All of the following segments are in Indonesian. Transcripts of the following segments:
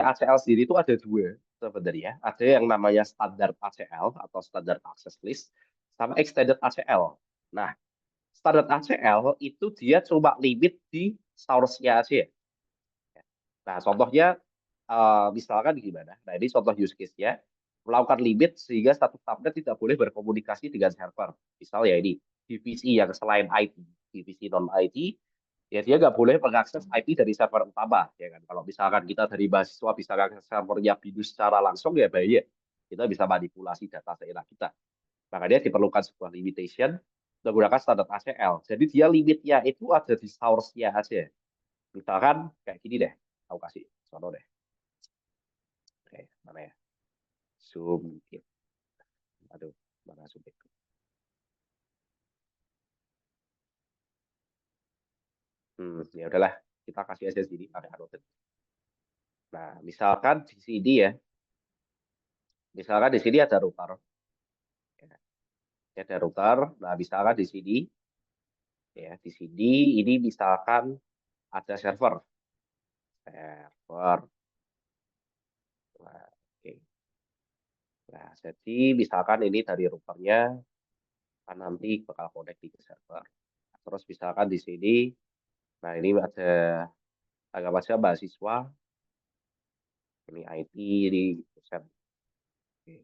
ACL sendiri itu ada dua sebenarnya. Ada yang namanya standar ACL atau standar access list sama extended ACL. Nah, standar ACL itu dia cuma limit di source-nya aja. Nah, contohnya misalkan gimana? Nah, ini contoh use case-nya melakukan limit sehingga satu subnet tidak boleh berkomunikasi dengan server. Misal ya ini divisi yang selain IT, divisi non IT, ya dia nggak boleh mengakses IP dari server utama, ya kan? Kalau misalkan kita dari mahasiswa bisa mengakses servernya BINUS secara langsung ya bahaya. Kita bisa manipulasi data seenak kita. Makanya diperlukan sebuah limitation menggunakan standar ACL. Jadi dia limitnya itu ada di source-nya aja. Misalkan kayak gini deh, aku kasih contoh deh. Oke, mana ya? Zoom it. Aduh, mana zoom it? Ya udahlah, kita kasih aja sini ada annotate. Nah, misalkan di sini ya, misalkan di sini ada router. Ya, ada router. Nah, misalkan di sini ya, di sini ini misalkan ada server. Server. Nah, oke. Nah, jadi misalkan ini dari routernya kan nanti bakal connect ke server. Terus misalkan di sini, nah ini ada anggap aja mahasiswa, ini IT, ini dosen. Oke,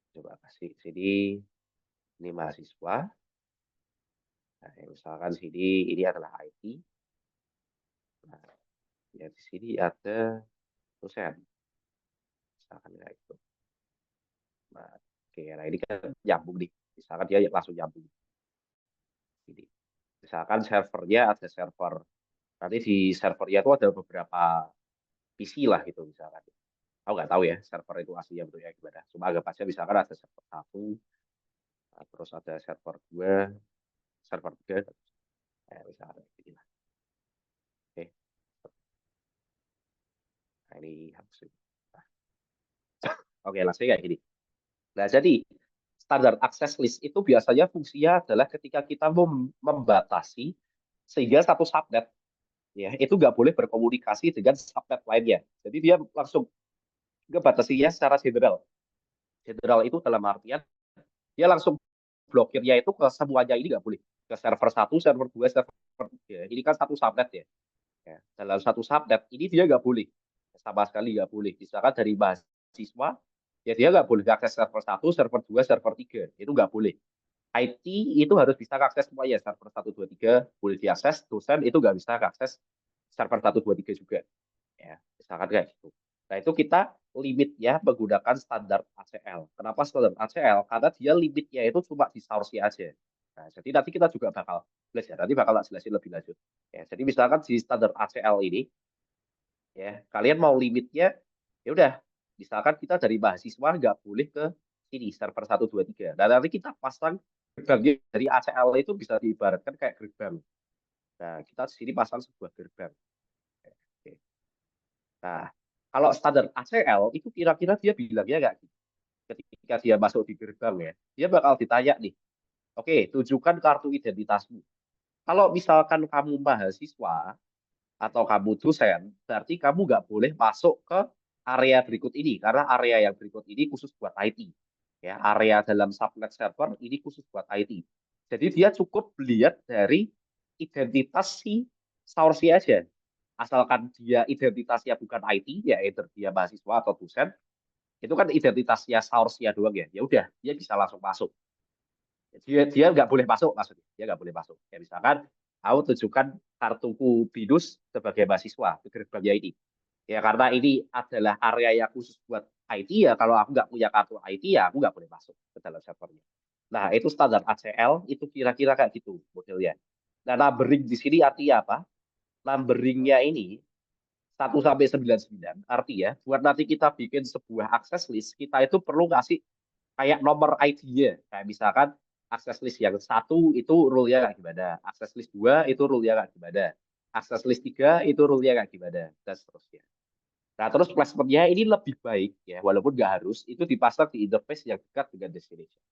coba kasih sini, ini mahasiswa. Nah, misalkan sini ini adalah IT. Nah, ya di sini ada dosen. Misalkan ya itu. Nah, oke, nah ini kan nyambung nih. Misalkan dia langsung nyambung. Ini. Misalkan servernya ada server. Nanti di servernya itu ada beberapa PC lah gitu misalkan. Aku nggak tahu ya server itu aslinya bentuknya gimana. Cuma anggap aja misalkan ada server satu, terus ada server dua, server tiga, misalkan gitu lah. Oke, nah ini harus. Nah, oke, langsung kayak gini. Nah, jadi standar access list itu biasanya fungsinya adalah ketika kita membatasi sehingga satu subnet ya itu nggak boleh berkomunikasi dengan subnet lainnya. Jadi dia langsung ngebatasinya secara general. General itu dalam artian dia langsung blokirnya itu ke semuanya ini nggak boleh. Ke server satu, server dua, server tiga. Ini kan satu subnet ya. Ya, dalam satu subnet ini dia nggak boleh sama sekali nggak boleh. Misalkan dari mahasiswa ya dia nggak boleh akses server satu, server dua, server tiga itu nggak boleh. IT itu harus bisa akses semuanya server satu dua tiga boleh diakses, dosen itu nggak bisa akses server satu dua tiga juga. Ya, misalkan kayak gitu. Nah itu kita limitnya menggunakan standar ACL. Kenapa standar ACL? Karena dia limitnya itu cuma di source aja. Nah, jadi nanti kita juga bakal belajar. Nanti bakal tak jelasin lebih lanjut. Ya, jadi misalkan di standar ACL ini, ya kalian mau limitnya, ya udah. Misalkan kita dari mahasiswa nggak boleh ke sini server satu 2 3. Nah, nanti kita pasang gerbangnya dari ACL itu bisa diibaratkan kayak gerbang. Nah, kita di sini pasang sebuah gerbang. Oke. Nah, kalau standar ACL itu kira-kira dia bilangnya nggak gitu. Ketika dia masuk di gerbang ya, dia bakal ditanya nih, oke, tunjukkan kartu identitasmu. Kalau misalkan kamu mahasiswa atau kamu dosen, berarti kamu nggak boleh masuk ke area berikut ini, karena area yang berikut ini khusus buat IT. Ya, area dalam subnet server ini khusus buat IT. Jadi dia cukup lihat dari identitas si source aja. Asalkan dia identitasnya bukan IT, ya either dia mahasiswa atau dosen, itu kan identitasnya source-nya doang ya. Ya udah, dia bisa langsung masuk. Dia nggak boleh masuk maksudnya. Dia nggak boleh masuk. Ya misalkan, aku tunjukkan kartuku BINUS sebagai mahasiswa ke gerbangnya ini. Ya karena ini adalah area yang khusus buat IT ya. Kalau aku nggak punya kartu IT ya aku nggak boleh masuk ke dalam servernya. Nah itu standar ACL itu kira-kira kayak gitu modelnya. Nah numbering di sini artinya apa? Numberingnya ini 1 sampai 99 artinya buat nanti kita bikin sebuah access list kita itu perlu ngasih kayak nomor ID-nya. Kayak misalkan akses list yang satu itu rule-nya kayak gimana, akses list dua itu rule-nya kayak gimana, akses list tiga itu rule-nya kayak gimana, dan seterusnya. Nah, terus placement-nya ini lebih baik ya, walaupun nggak harus, itu dipasang di interface yang dekat dengan destination.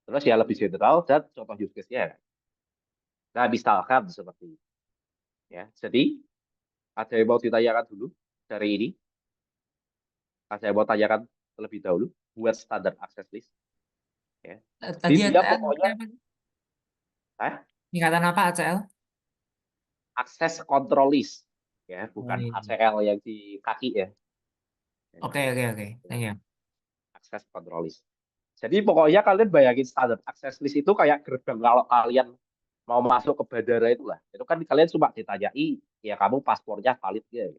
Terus ya lebih general dan contoh use case-nya. Nah, misalkan seperti ini. Ya. Jadi, ada yang mau ditanyakan dulu dari ini? Saya mau tanyakan terlebih dahulu buat standar access list. Ya. Jadi Tadi dia ACL pokoknya eh, singkatan apa ACL? access control list, ya, Oh, bukan iya. ACL yang di kaki ya. Oke, oke, oke. Thank you. Access control list. Jadi pokoknya kalian bayangin standar access list itu kayak gerbang kalau kalian mau masuk ke bandara itulah. Itu kan kalian cuma ditanyai, ya kamu paspornya valid ya.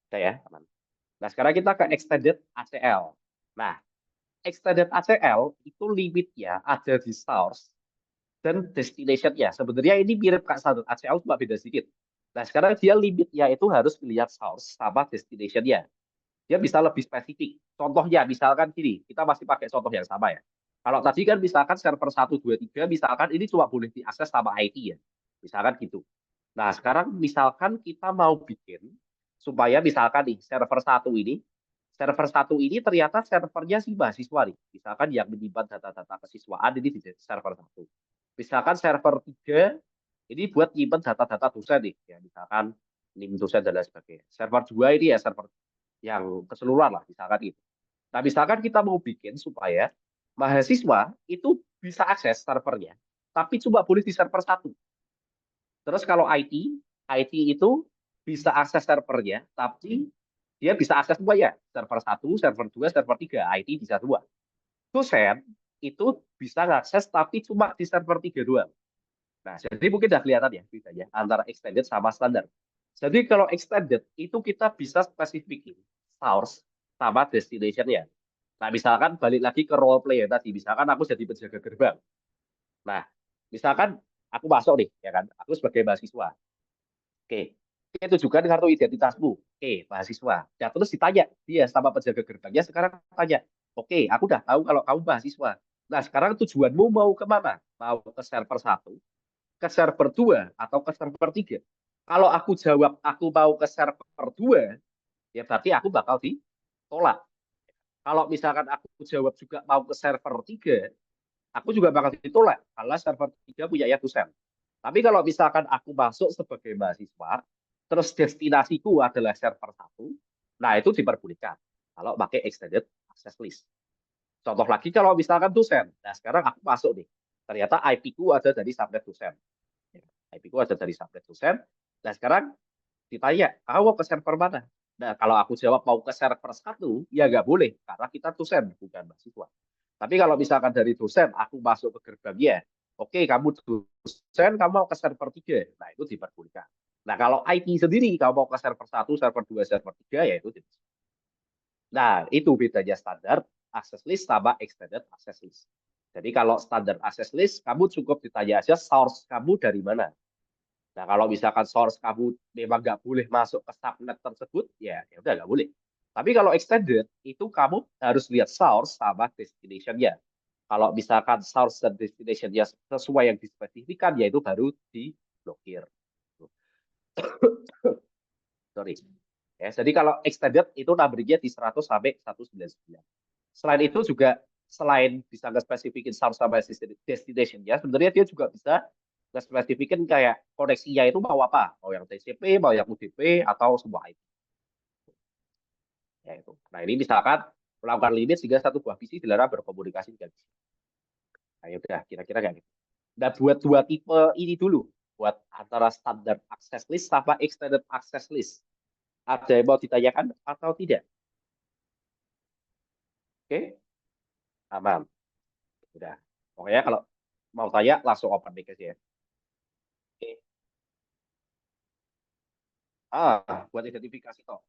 Oke ya, teman. Nah, sekarang kita ke extended ACL. Nah, extended ACL itu limitnya ada di source dan destination ya. Sebenarnya ini mirip Kak standar ACL cuma beda sedikit. Nah, sekarang dia limitnya itu harus melihat source sama destination-nya. Dia bisa lebih spesifik. Contohnya, misalkan gini, kita masih pakai contoh yang sama ya. Kalau tadi kan misalkan server 1, 2, 3, misalkan ini cuma boleh diakses sama IT ya. Misalkan gitu. Nah, sekarang misalkan kita mau bikin supaya misalkan nih server satu ini ternyata servernya si mahasiswa nih. Misalkan yang menyimpan data-data kesiswaan ini di server satu. Misalkan server 3 ini buat nyimpan data-data dosen nih. Ya, misalkan NIM dosen dan lain sebagainya. Server 2 ini ya server yang keseluruhan lah, misalkan itu. Nah, misalkan kita mau bikin supaya mahasiswa itu bisa akses servernya, tapi cuma boleh di server satu. Terus kalau IT itu bisa akses servernya, tapi dia bisa akses semua ya, server satu, server 2, server 3, IT bisa semua. Dosen itu bisa akses tapi cuma di server 3 doang. Nah, jadi mungkin udah kelihatan ya bedanya antara extended sama standar. Jadi kalau extended itu kita bisa spesifikin source sama destination ya. Nah, misalkan balik lagi ke role play ya tadi, misalkan aku jadi penjaga gerbang. Nah, misalkan aku masuk nih, ya kan, aku sebagai mahasiswa. Oke, itu juga kartu identitasmu. Oke, mahasiswa. Ya, terus ditanya dia sama penjaga gerbangnya sekarang tanya, oke, aku udah tahu kalau kamu mahasiswa. Nah, sekarang tujuanmu mau kemana? Mau ke server satu, ke server 2 atau ke server 3? Kalau aku jawab aku mau ke server 2, ya berarti aku bakal ditolak. Kalau misalkan aku jawab juga mau ke server 3, aku juga bakal ditolak karena server 3 punya ya dosen. Tapi kalau misalkan aku masuk sebagai mahasiswa, terus destinasiku adalah server satu, nah itu diperbolehkan kalau pakai extended access list. Contoh lagi kalau misalkan dosen, nah sekarang aku masuk nih, ternyata IP ku ada dari subnet dosen. IP ku ada dari subnet dosen. Nah sekarang ditanya, kamu mau ke server mana? Nah kalau aku jawab mau ke server satu, ya nggak boleh karena kita dosen bukan mahasiswa. Tapi kalau misalkan dari dosen, aku masuk ke gerbangnya, oke kamu dosen, kamu mau ke server 3, nah itu diperbolehkan. Nah kalau IT sendiri, kamu mau ke server satu, server 2, server 3, ya itu. Nah itu bedanya standar access list sama extended access list. Jadi kalau standar access list, kamu cukup ditanya aja source kamu dari mana. Nah, kalau misalkan source kamu memang nggak boleh masuk ke subnet tersebut, ya udah nggak boleh. Tapi kalau extended, itu kamu harus lihat source sama destination-nya. Kalau misalkan source dan destination-nya sesuai yang dispesifikan, ya itu baru diblokir. Sorry. Ya, jadi kalau extended itu number-nya di 100 sampai 199. Selain itu juga selain bisa nge-spesifikin source sama destination-nya, sebenarnya dia juga bisa nge-spesifikin kayak koneksinya itu mau apa, mau yang TCP, mau yang UDP, atau semua IP. Ya, itu. Nah ini misalkan melakukan limit sehingga satu buah PC dilarang berkomunikasi dengan PC. Nah ya udah kira-kira kayak gitu. Nah buat dua tipe ini dulu, buat antara standar access list sama extended access list. Ada yang mau ditanyakan atau tidak? Oke, aman. Udah. Pokoknya kalau mau tanya langsung open mic aja ya. Oke. Buat identifikasi toh.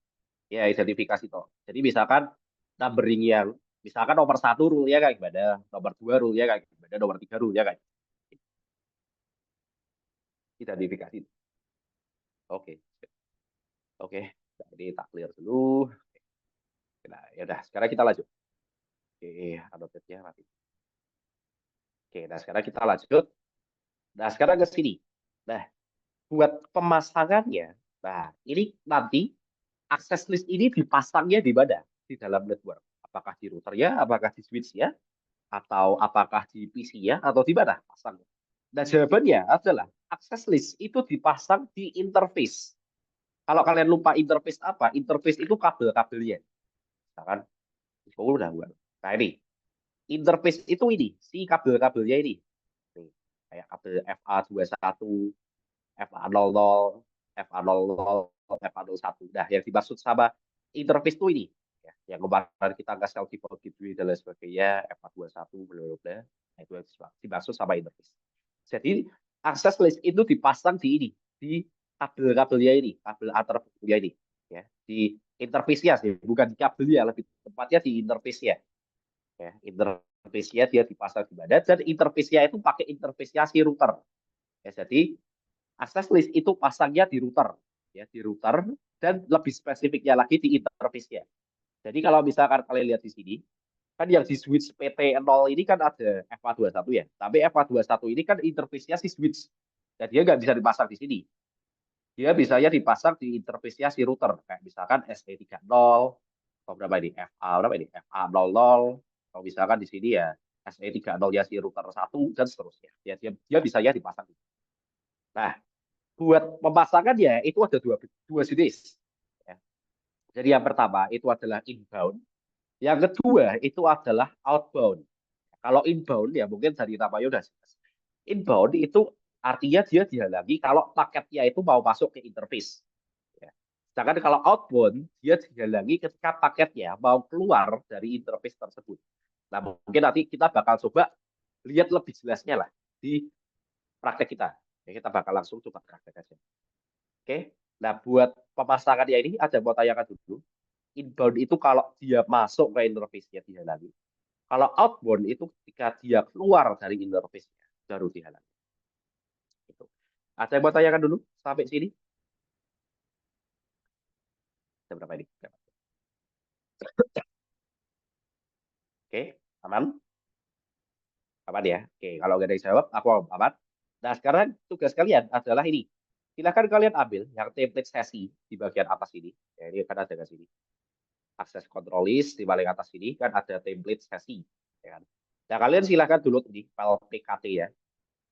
Ya, identifikasi toh. Jadi misalkan numbering yang misalkan nomor satu rule-nya kayak gimana, nomor dua rule-nya kayak gimana, nomor tiga rule-nya kayak identifikasi. Oke, oke. Nah, ini tak clear dulu. Nah, ya udah. Sekarang kita lanjut. Oke, annotate-nya mati. Oke, nah sekarang kita lanjut. Nah, sekarang ke sini. Nah, buat pemasangannya, nah ini nanti akses list ini dipasangnya di mana? Di dalam network. Apakah di router ya, apakah di switch ya, atau apakah di PC ya, atau di mana pasangnya? Nah, jawabannya adalah akses list itu dipasang di interface. Kalau kalian lupa interface apa, interface itu kabel-kabelnya. Misalkan, oh, udah gua. Nah ini, interface itu ini, si kabel-kabelnya ini. Nih, kayak kabel FA21, FA00, FA00, FA01. Nah, yang dimaksud sama interface itu ini. Ya, yang kemarin kita nggak self default gitu dan lain sebagainya, FA21, bla. Nah, itu yang dimaksud sama interface. Jadi, akses list itu dipasang di ini, di kabel-kabelnya ini, kabel antar kabelnya ini. Ya, di interface-nya sih, bukan di kabelnya, lebih tepatnya di interface-nya. Ya, interface-nya dia dipasang di mana, dan interface-nya itu pakai interface-nya si router. Ya, jadi akses list itu pasangnya di router, ya di router, dan lebih spesifiknya lagi di interface-nya. Jadi kalau misalkan kalian lihat di sini, kan yang di switch PT0 ini kan ada FA21 ya, tapi FA21 ini kan interface-nya si switch, dan dia nggak bisa dipasang di sini. Dia bisanya dipasang di interface-nya si router, kayak misalkan SE30, atau berapa ini, berapa ini, FA00, atau misalkan di sini ya SE30 ya si router 1, dan seterusnya. Ya, dia bisanya dipasang. Nah, buat pemasangan ya itu ada dua jenis. Ya. Jadi yang pertama itu adalah inbound, yang kedua itu adalah outbound. Kalau inbound ya mungkin dari namanya udah jelas. Inbound itu artinya dia dihalangi kalau paketnya itu mau masuk ke interface. Ya. Sedangkan kalau outbound dia dihalangi ketika paketnya mau keluar dari interface tersebut. Nah mungkin nanti kita bakal coba lihat lebih jelasnya lah di praktek kita. Ya, kita bakal langsung coba praktek aja. Oke. Nah, buat pemasangannya ini ada mau tanyakan dulu. Inbound itu kalau dia masuk ke interface-nya dihalangi. Kalau outbound itu ketika dia keluar dari interface-nya baru dihalangi. Itu. Ada yang mau tanyakan dulu sampai sini? Ada berapa ini? Oke, aman? Aman ya? Oke, kalau nggak ada yang jawab, aku aman. Nah, sekarang tugas kalian adalah ini. Silakan kalian ambil yang template sesi di bagian atas ini. Ya, ini kan ada di sini. Akses control list di paling atas ini kan ada template sesi, ya kan? Nah kalian silahkan download di file PKT ya.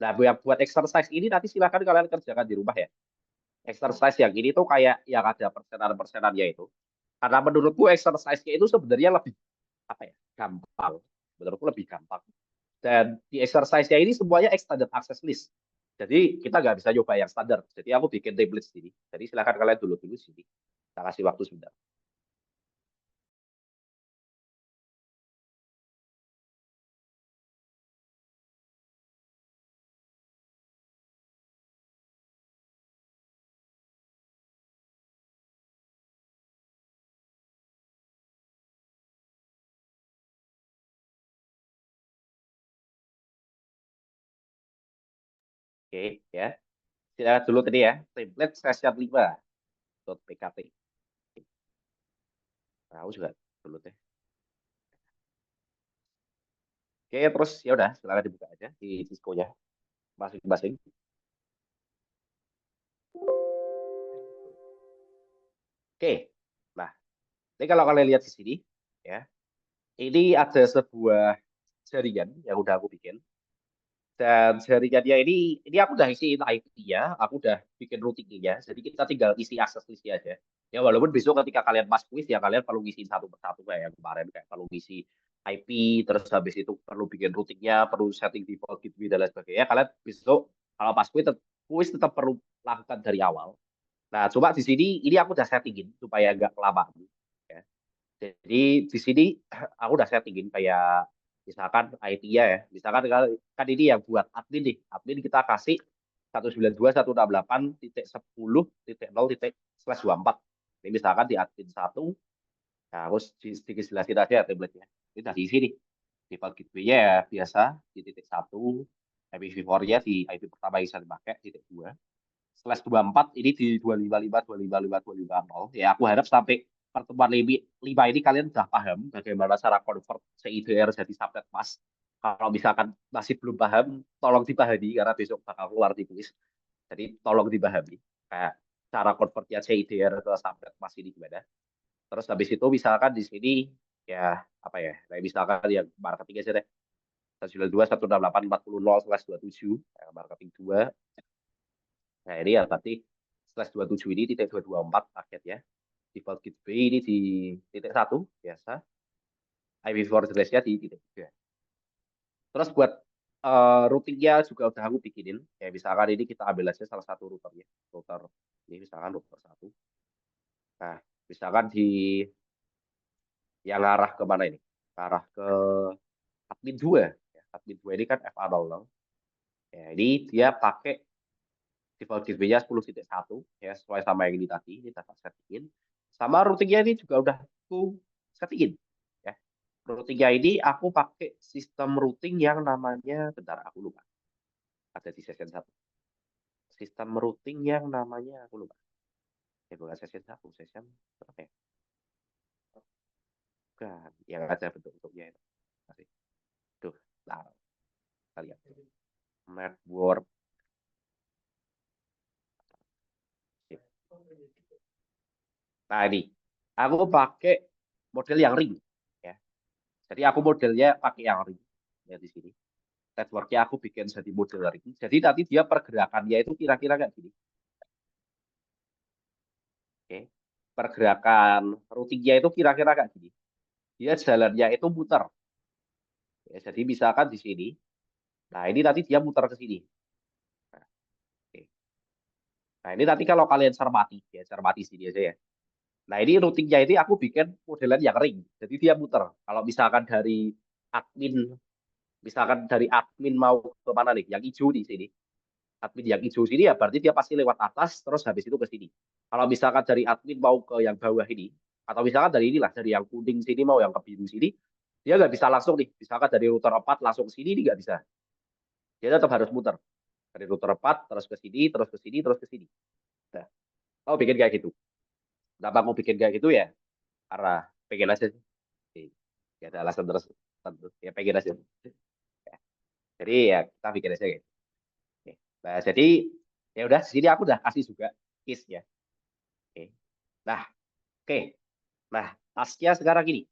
Nah buat exercise ini nanti silahkan kalian kerjakan di rumah ya. Exercise yang ini tuh kayak yang ada persenan-persenannya itu. Karena menurutku exercise-nya itu sebenarnya lebih apa ya, gampang. Menurutku lebih gampang. Dan di exercise-nya ini semuanya extended access list. Jadi kita nggak bisa coba yang standar. Jadi aku bikin template sendiri. Jadi silahkan kalian download dulu sini. Kita kasih waktu sebentar. Oke ya. Silakan dulu tadi ya. Template session 5. .pkt. Nah, aku juga dulu deh. Oke, terus ya udah, silakan dibuka aja di Cisco-nya masing-masing. Oke, nah ini kalau kalian lihat di sini, ya, ini ada sebuah jaringan yang udah aku bikin. Dan jaringannya ini aku udah isi IP-nya, aku udah bikin routingnya. Jadi kita tinggal isi akses listnya aja. Ya walaupun besok ketika kalian pas quiz ya kalian perlu ngisi satu persatu kayak yang kemarin kayak perlu ngisi IP, terus habis itu perlu bikin routingnya, perlu setting default gateway dan lain sebagainya. Kalian besok kalau pas quiz tetap perlu lakukan dari awal. Nah, coba di sini ini aku udah settingin supaya nggak kelamaan. Ya. Jadi di sini aku udah settingin kayak misalkan IT-nya ya. Misalkan kan ini yang buat admin nih. Admin kita kasih 192.168.10.0./24. Ini misalkan di admin 1, nah harus sedikit jelasin aja template-nya. Ini udah diisi nih. Default gateway-nya ya biasa di titik 1, IPv4-nya di IP pertama yang bisa dipakai, titik 2 /24 ini di 255.255.250. Ya aku harap sampai pertemuan 5 ini kalian sudah paham bagaimana cara convert CIDR jadi subnet mas. Kalau misalkan masih belum paham, tolong dipahami karena besok bakal keluar di kuis. Jadi tolong dipahami kayak cara convertnya CIDR ke subnet mas ini gimana. Terus habis itu misalkan di sini ya apa ya, kayak misalkan yang marketing aja deh. 192.168.40/27 marketing 2. Nah ini ya berarti /27 ini titik 224 paketnya. Default gateway ini di titik 1 biasa. IPv4 address-nya di titik 3. Terus buat routingnya juga udah aku bikinin. Kayak misalkan ini kita ambil aja salah satu routernya. Router ini misalkan router 1. Nah, misalkan di yang arah ke mana ini? Arah ke admin 2. Ya, admin 2 ini kan FA00. Ya, ini dia pakai default gateway-nya 10.1 ya, sesuai sama yang ini tadi. Ini dapat settingin. Sama routingnya ini juga udah aku settingin. Ya. Routingnya ini aku pakai sistem routing yang namanya, bentar aku lupa. Ada di session 1. Sistem routing yang namanya aku lupa. Bukan session 1, session berapa ya? Bukan, yang ada bentuk-bentuknya itu. Masih. Duh, nah, kita lihat. Network. Nah, ini. Aku pakai model yang ring. Ya. Jadi aku modelnya pakai yang ring. Ya, di sini. Networknya aku bikin jadi model ring. Jadi nanti dia pergerakannya itu kira-kira kayak gini. Oke. Pergerakan routingnya itu kira-kira kayak gini. Dia jalannya itu muter. Ya, jadi misalkan di sini. Nah, ini nanti dia muter ke sini. Nah, oke. Nah, ini nanti kalau kalian cermati, ya cermati sini aja ya. Nah, ini routingnya ini aku bikin modelan yang ring. Jadi dia muter. Kalau admin, misalkan dari admin mau ke mana nih? Yang hijau di sini. Admin yang hijau sini ya berarti dia pasti lewat atas, terus habis itu ke sini. Kalau misalkan dari admin mau ke yang bawah ini, atau misalkan dari inilah, dari yang kuning sini mau yang ke biru sini, dia nggak bisa langsung nih. Misalkan dari router 4 langsung ke sini, ini nggak bisa. Dia tetap harus muter. Dari router 4, terus ke sini, terus ke sini, terus ke sini. Nah, mau bikin kayak gitu. Kenapa mau bikin kayak gitu ya? Karena pengen aja sih. Gak ada alasan terus tentu. Ya pengen aja. Ya. Jadi ya kita bikin aja gitu. Oke. Nah, jadi ya udah di sini aku udah kasih juga case ya. Oke. Nah, oke. Nah, tasknya sekarang gini.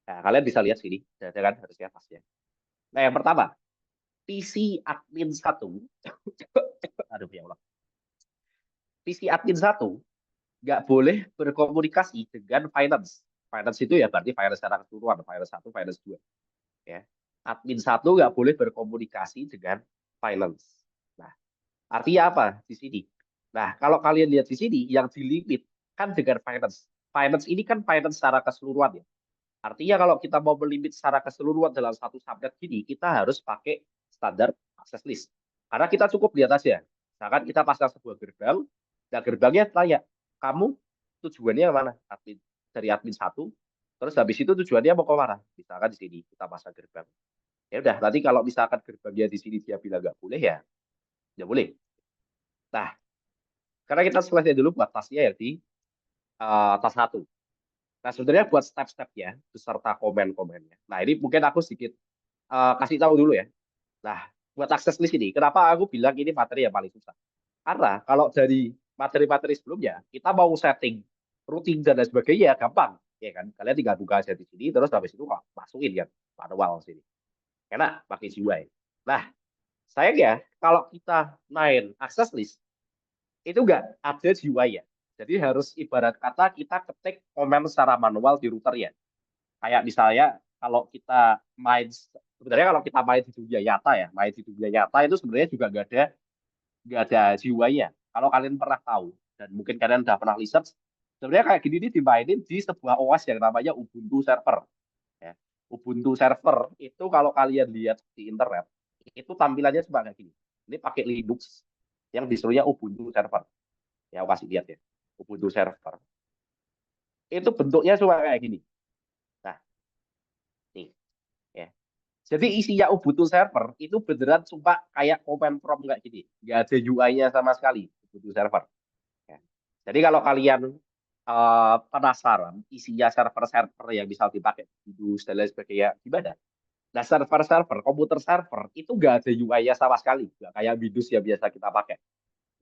Nah, kalian bisa lihat sini, ada kan harusnya tasnya. Nah, yang pertama, PC admin 1. Aduh ya Allah. PC admin 1 nggak boleh berkomunikasi dengan finance. Finance itu ya berarti finance secara keseluruhan, finance 1, finance 2. Ya. Admin 1 nggak boleh berkomunikasi dengan finance. Nah, artinya apa di sini? Nah, kalau kalian lihat di sini, yang dilimit kan dengan finance. Finance ini kan finance secara keseluruhan ya. Artinya kalau kita mau melimit secara keseluruhan dalam satu subnet gini, kita harus pakai standar access list. Karena kita cukup lihat aja. Misalkan kita pasang sebuah gerbang, nah gerbangnya tanya, kamu tujuannya mana? Dari admin 1, terus habis itu tujuannya mau ke mana? Misalkan di sini kita pasang gerbang. Ya udah, nanti kalau misalkan gerbangnya di sini dia bilang nggak boleh ya, nggak boleh. Nah, karena kita selesai dulu buat tasnya ya di tas 1. Nah, sebenarnya buat step-stepnya beserta komen-komennya. Nah, ini mungkin aku sedikit kasih tahu dulu ya. Nah, buat akses list ini, kenapa aku bilang ini materi yang paling susah? Karena kalau dari materi-materi sebelumnya, kita mau setting routing dan lain sebagainya gampang, ya kan? Kalian tinggal buka aja di sini, terus habis itu masukin kan manual sini. Enak pakai UI. Nah, sayangnya kalau kita main akses list, itu nggak ada GUI ya. Jadi harus ibarat kata kita ketik komen secara manual di router ya. Kayak misalnya kalau kita main, sebenarnya kalau kita main di dunia nyata ya, main di dunia nyata itu sebenarnya juga nggak ada GUI-nya. Kalau kalian pernah tahu dan mungkin kalian udah pernah research, sebenarnya kayak gini nih dimainin di sebuah OS yang namanya Ubuntu Server. Ya. Ubuntu Server itu kalau kalian lihat di internet, itu tampilannya cuma kayak gini. Ini pakai Linux yang disuruhnya Ubuntu Server. Ya, aku kasih lihat ya. Ubuntu Server. Itu bentuknya cuma kayak gini. Nah, nih. Ya. Jadi isinya Ubuntu Server itu beneran cuma kayak command prompt kayak gini. Nggak ada UI-nya sama sekali. Ubuntu Server. Ya. Jadi kalau kalian penasaran isinya server-server yang bisa dipakai Windows dan lain sebagainya gimana? Nah, server-server, komputer server itu nggak ada UI-nya sama sekali. Nggak kayak Windows yang biasa kita pakai.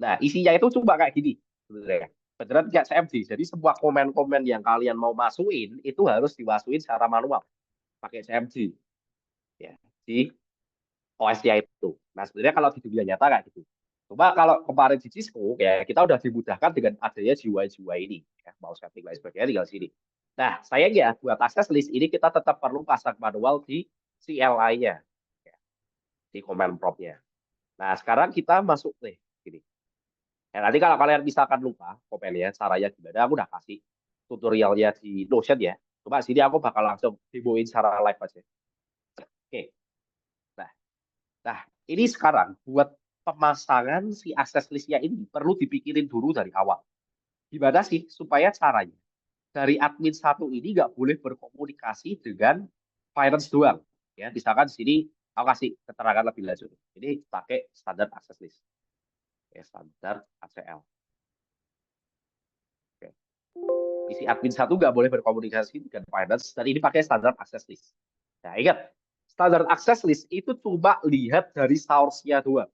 Nah, isinya itu cuma kayak gini sebenarnya. Beneran kayak CMD. Jadi semua komen-komen yang kalian mau masukin itu harus dimasukin secara manual pakai CMD ya di OS-nya itu. Nah, sebenarnya kalau di dunia nyata kayak gitu. Cuma kalau kemarin di Cisco, ya kita udah dimudahkan dengan adanya GUI ini. Ya, mau setting lain sebagainya tinggal sini. Nah, sayangnya buat akses list ini kita tetap perlu pasang manual di CLI-nya, ya, di command prompt-nya. Nah, sekarang kita masuk nih, gini. Ya, nanti kalau kalian misalkan lupa komennya, caranya gimana, aku udah kasih tutorialnya di Notion ya. Cuma sini aku bakal langsung demoin secara live aja. Oke, nah, nah ini sekarang buat pemasangan si access list-nya ini perlu dipikirin dulu dari awal. Gimana sih supaya caranya dari admin satu ini nggak boleh berkomunikasi dengan finance doang. Ya, misalkan di sini aku kasih keterangan lebih lanjut. Ini pakai standar access list. Ya, standar ACL. Oke. Isi admin satu nggak boleh berkomunikasi dengan finance dan ini pakai standar access list. Nah, ingat, standar access list itu cuma lihat dari source-nya doang.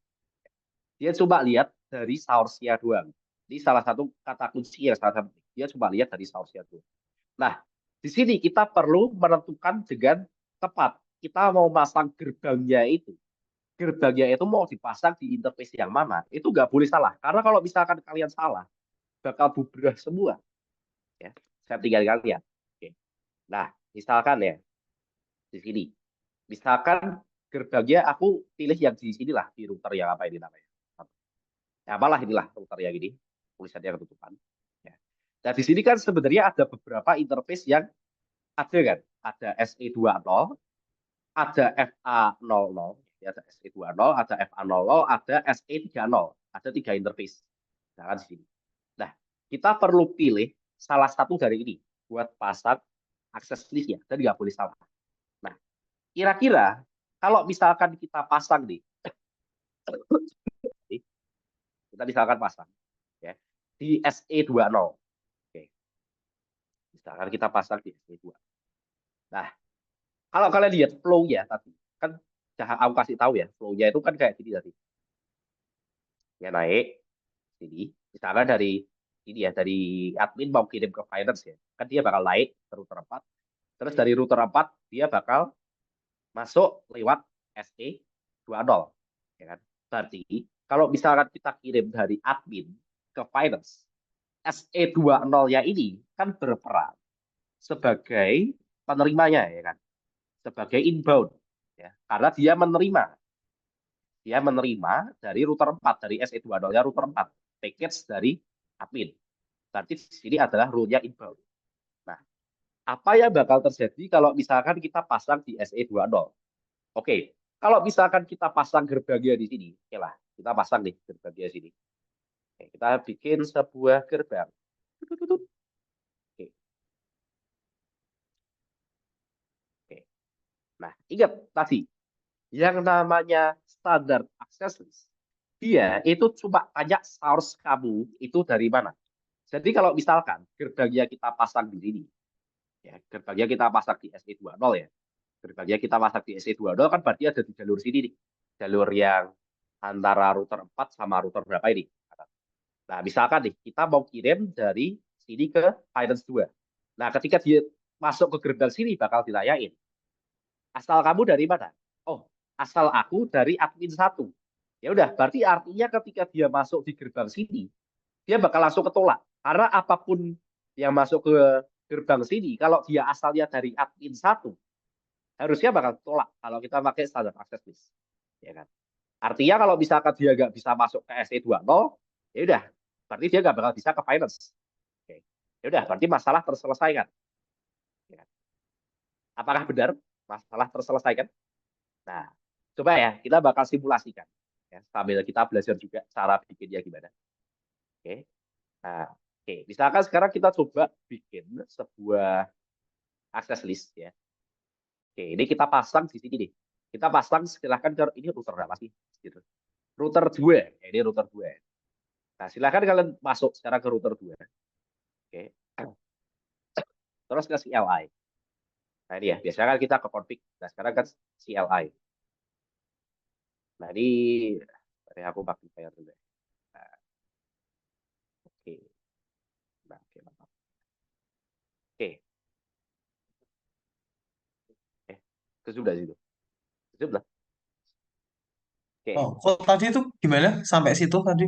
Dia cuma lihat dari source-nya doang. Ini salah satu kata kunci ya, salah satu. Dia cuma lihat dari source-nya doang. Nah, di sini kita perlu menentukan dengan tepat. Kita mau masang gerbangnya itu. Gerbangnya itu mau dipasang di interface yang mana. Itu nggak boleh salah. Karena kalau misalkan kalian salah, bakal bubrah semua. Ya, saya tinggal kalian. Oke. Nah, misalkan ya, di sini. Misalkan gerbangnya aku pilih yang di sini lah, di router yang apa ini namanya. Ya, apalah inilah router yang ini. Tulisannya ketutupan. Ya. Nah, di sini kan sebenarnya ada beberapa interface yang ada kan. Ada SE20, ada FA00, ya, ada SE20, ada FA00, ada SE30. Ada 3 interface. Nah, kan di sini. Nah, kita perlu pilih salah satu dari ini buat pasang akses list ya, dan nggak boleh salah. Nah, kira-kira kalau misalkan kita pasang nih, kita misalkan pasang ya di SE20. Oke, misalkan kita pasang di SE20. Nah, kalau kalian lihat flow-nya tadi, kan aku kasih tahu ya, flow-nya itu kan kayak gini tadi. Ya naik sini, misalnya dari ini ya, dari admin mau kirim ke finance ya, kan dia bakal naik ke router 4. Terus dari router 4 dia bakal masuk lewat SE20, ya kan? Berarti kalau misalkan kita kirim dari admin ke finance, SE20-nya ini kan berperan sebagai penerimanya ya kan, sebagai inbound ya, karena dia menerima dari router 4, dari SE20-nya router 4, package dari admin. Berarti di sini adalah rule-nya inbound. Nah, apa yang bakal terjadi kalau misalkan kita pasang di SE20? Oke, kalau misalkan kita pasang gerbangnya di sini, oke lah, kita pasang nih gerbangnya sini. Oke, kita bikin sebuah gerbang. Oke, oke. Nah, ingat tadi yang namanya standar access list, dia itu cuma tanya source kamu itu dari mana. Jadi kalau misalkan gerbangnya kita pasang di sini, ya, gerbangnya kita pasang di SE20 ya, gerbangnya kita pasang di SE20 kan berarti ada di jalur sini nih, jalur yang antara router 4 sama router berapa ini. Nah, misalkan nih, kita mau kirim dari sini ke Finance 2. Nah, ketika dia masuk ke gerbang sini bakal ditanyain, asal kamu dari mana? Oh, asal aku dari admin satu. Ya udah, berarti artinya ketika dia masuk di gerbang sini, dia bakal langsung ketolak. Karena apapun yang masuk ke gerbang sini, kalau dia asalnya dari admin satu, harusnya bakal tolak kalau kita pakai standar access list. Ya kan? Artinya kalau misalkan dia nggak bisa masuk ke SE20, ya udah, berarti dia nggak bakal bisa ke finance. Oke. Ya udah, berarti masalah terselesaikan. Ya kan? Apakah benar masalah terselesaikan? Nah, coba ya, kita bakal simulasikan. Ya, sambil kita belajar juga cara bikinnya gimana. Oke. Nah, oke. Misalkan sekarang kita coba bikin sebuah access list ya. Oke, ini kita pasang di sini nih. Kita pasang silahkan ke ini router apa sih? Gitu. Router 2. Ya, ini router 2. Nah, silahkan kalian masuk sekarang ke router 2. Oke. Terus ke CLI. Nah, ini ya, biasanya kan kita ke config. Nah, sekarang kan CLI. Nah, ini aku pakai file dulu ya. Nah, oke. Nah, oke, mantap. Oke. Eh, sudah situ. Sudah. Oke. Oh, kok tadi itu gimana? Sampai situ tadi?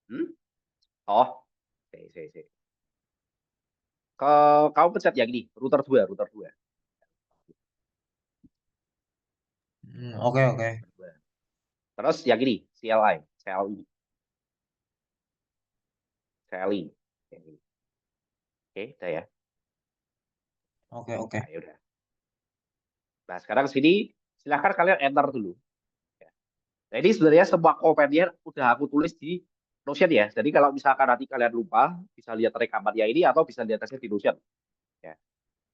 Hmm? Oh, oke, oke. Kau pencet yang ini, router 2, router 2. Oke, oke. Terus yang ini, CLI, CLI, CLI. Yang ini. Oke, udah ya. Oke, oke. Nah, ya udah. Nah, sekarang sini silahkan kalian enter dulu. Ya. Nah, ini sebenarnya semua komennya udah aku tulis di Notion ya. Jadi kalau misalkan nanti kalian lupa, bisa lihat rekamannya ini atau bisa lihat hasil di Notion. Ya.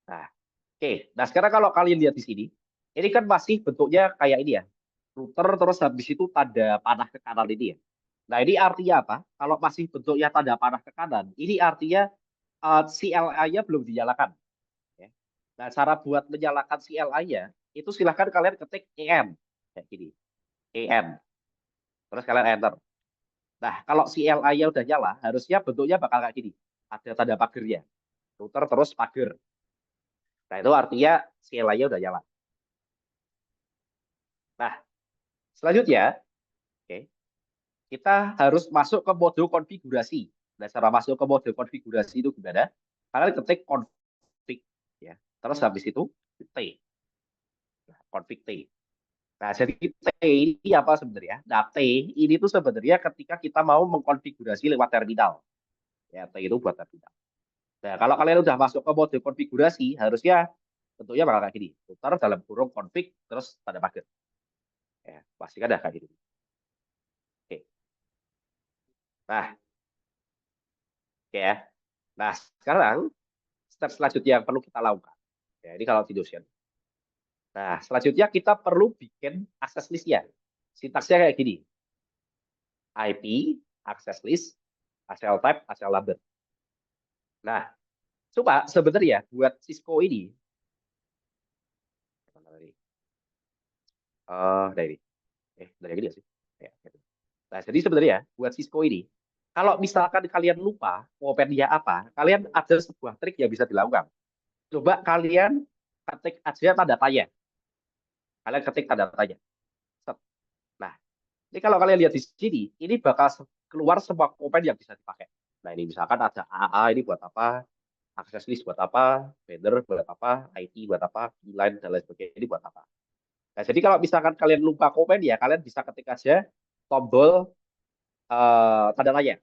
Nah, oke. Nah, sekarang kalau kalian lihat di sini, ini kan masih bentuknya kayak ini ya. Router terus habis itu tanda panah ke kanan ini ya. Nah, ini artinya apa? Kalau masih bentuknya tanda panah ke kanan, ini artinya CLI-nya belum dinyalakan. Ya. Nah, cara buat menyalakan CLI-nya, itu silahkan kalian ketik EN. Kayak gini. EN. Terus kalian enter. Nah, kalau CLI-nya udah nyala, harusnya bentuknya bakal kayak gini. Ada tanda pagernya. Router terus pager. Nah, itu artinya CLI-nya udah nyala. Nah, selanjutnya, oke, kita harus masuk ke mode konfigurasi. Nah, cara masuk ke mode konfigurasi itu gimana? Kalian ketik config, ya. Terus habis itu T, nah, config T. Nah, jadi T ini apa sebenarnya? Nah, T ini tuh sebenarnya ketika kita mau mengkonfigurasi lewat terminal. Ya, T itu buat terminal. Nah, kalau kalian udah masuk ke mode konfigurasi, harusnya bentuknya bakal kayak gini. Putar dalam kurung config, terus tanda paket. Ya, pastikan ada kayak gini. Oke. Nah, oke ya. Nah, sekarang step selanjutnya yang perlu kita lakukan. Ya, ini kalau di Notion. Nah, selanjutnya kita perlu bikin access list-nya. Sintaksnya kayak gini. IP, access list, ACL type, ACL number. Nah, coba sebenarnya buat Cisco ini, dari dari gini sih. Ya, gitu. Nah, jadi sebenarnya buat Cisco ini, kalau misalkan kalian lupa opennya apa, kalian ada sebuah trik yang bisa dilakukan. Coba kalian ketik aja tanda tanya. Kalian ketik tanda tanya. Nah, ini kalau kalian lihat di sini, ini bakal keluar semua komen yang bisa dipakai. Nah, ini misalkan ada AA ini buat apa, akses list buat apa, vendor buat apa, IT buat apa, line dan lain sebagainya ini buat apa. Nah, jadi kalau misalkan kalian lupa komen ya, kalian bisa ketik aja tombol tanda tanya.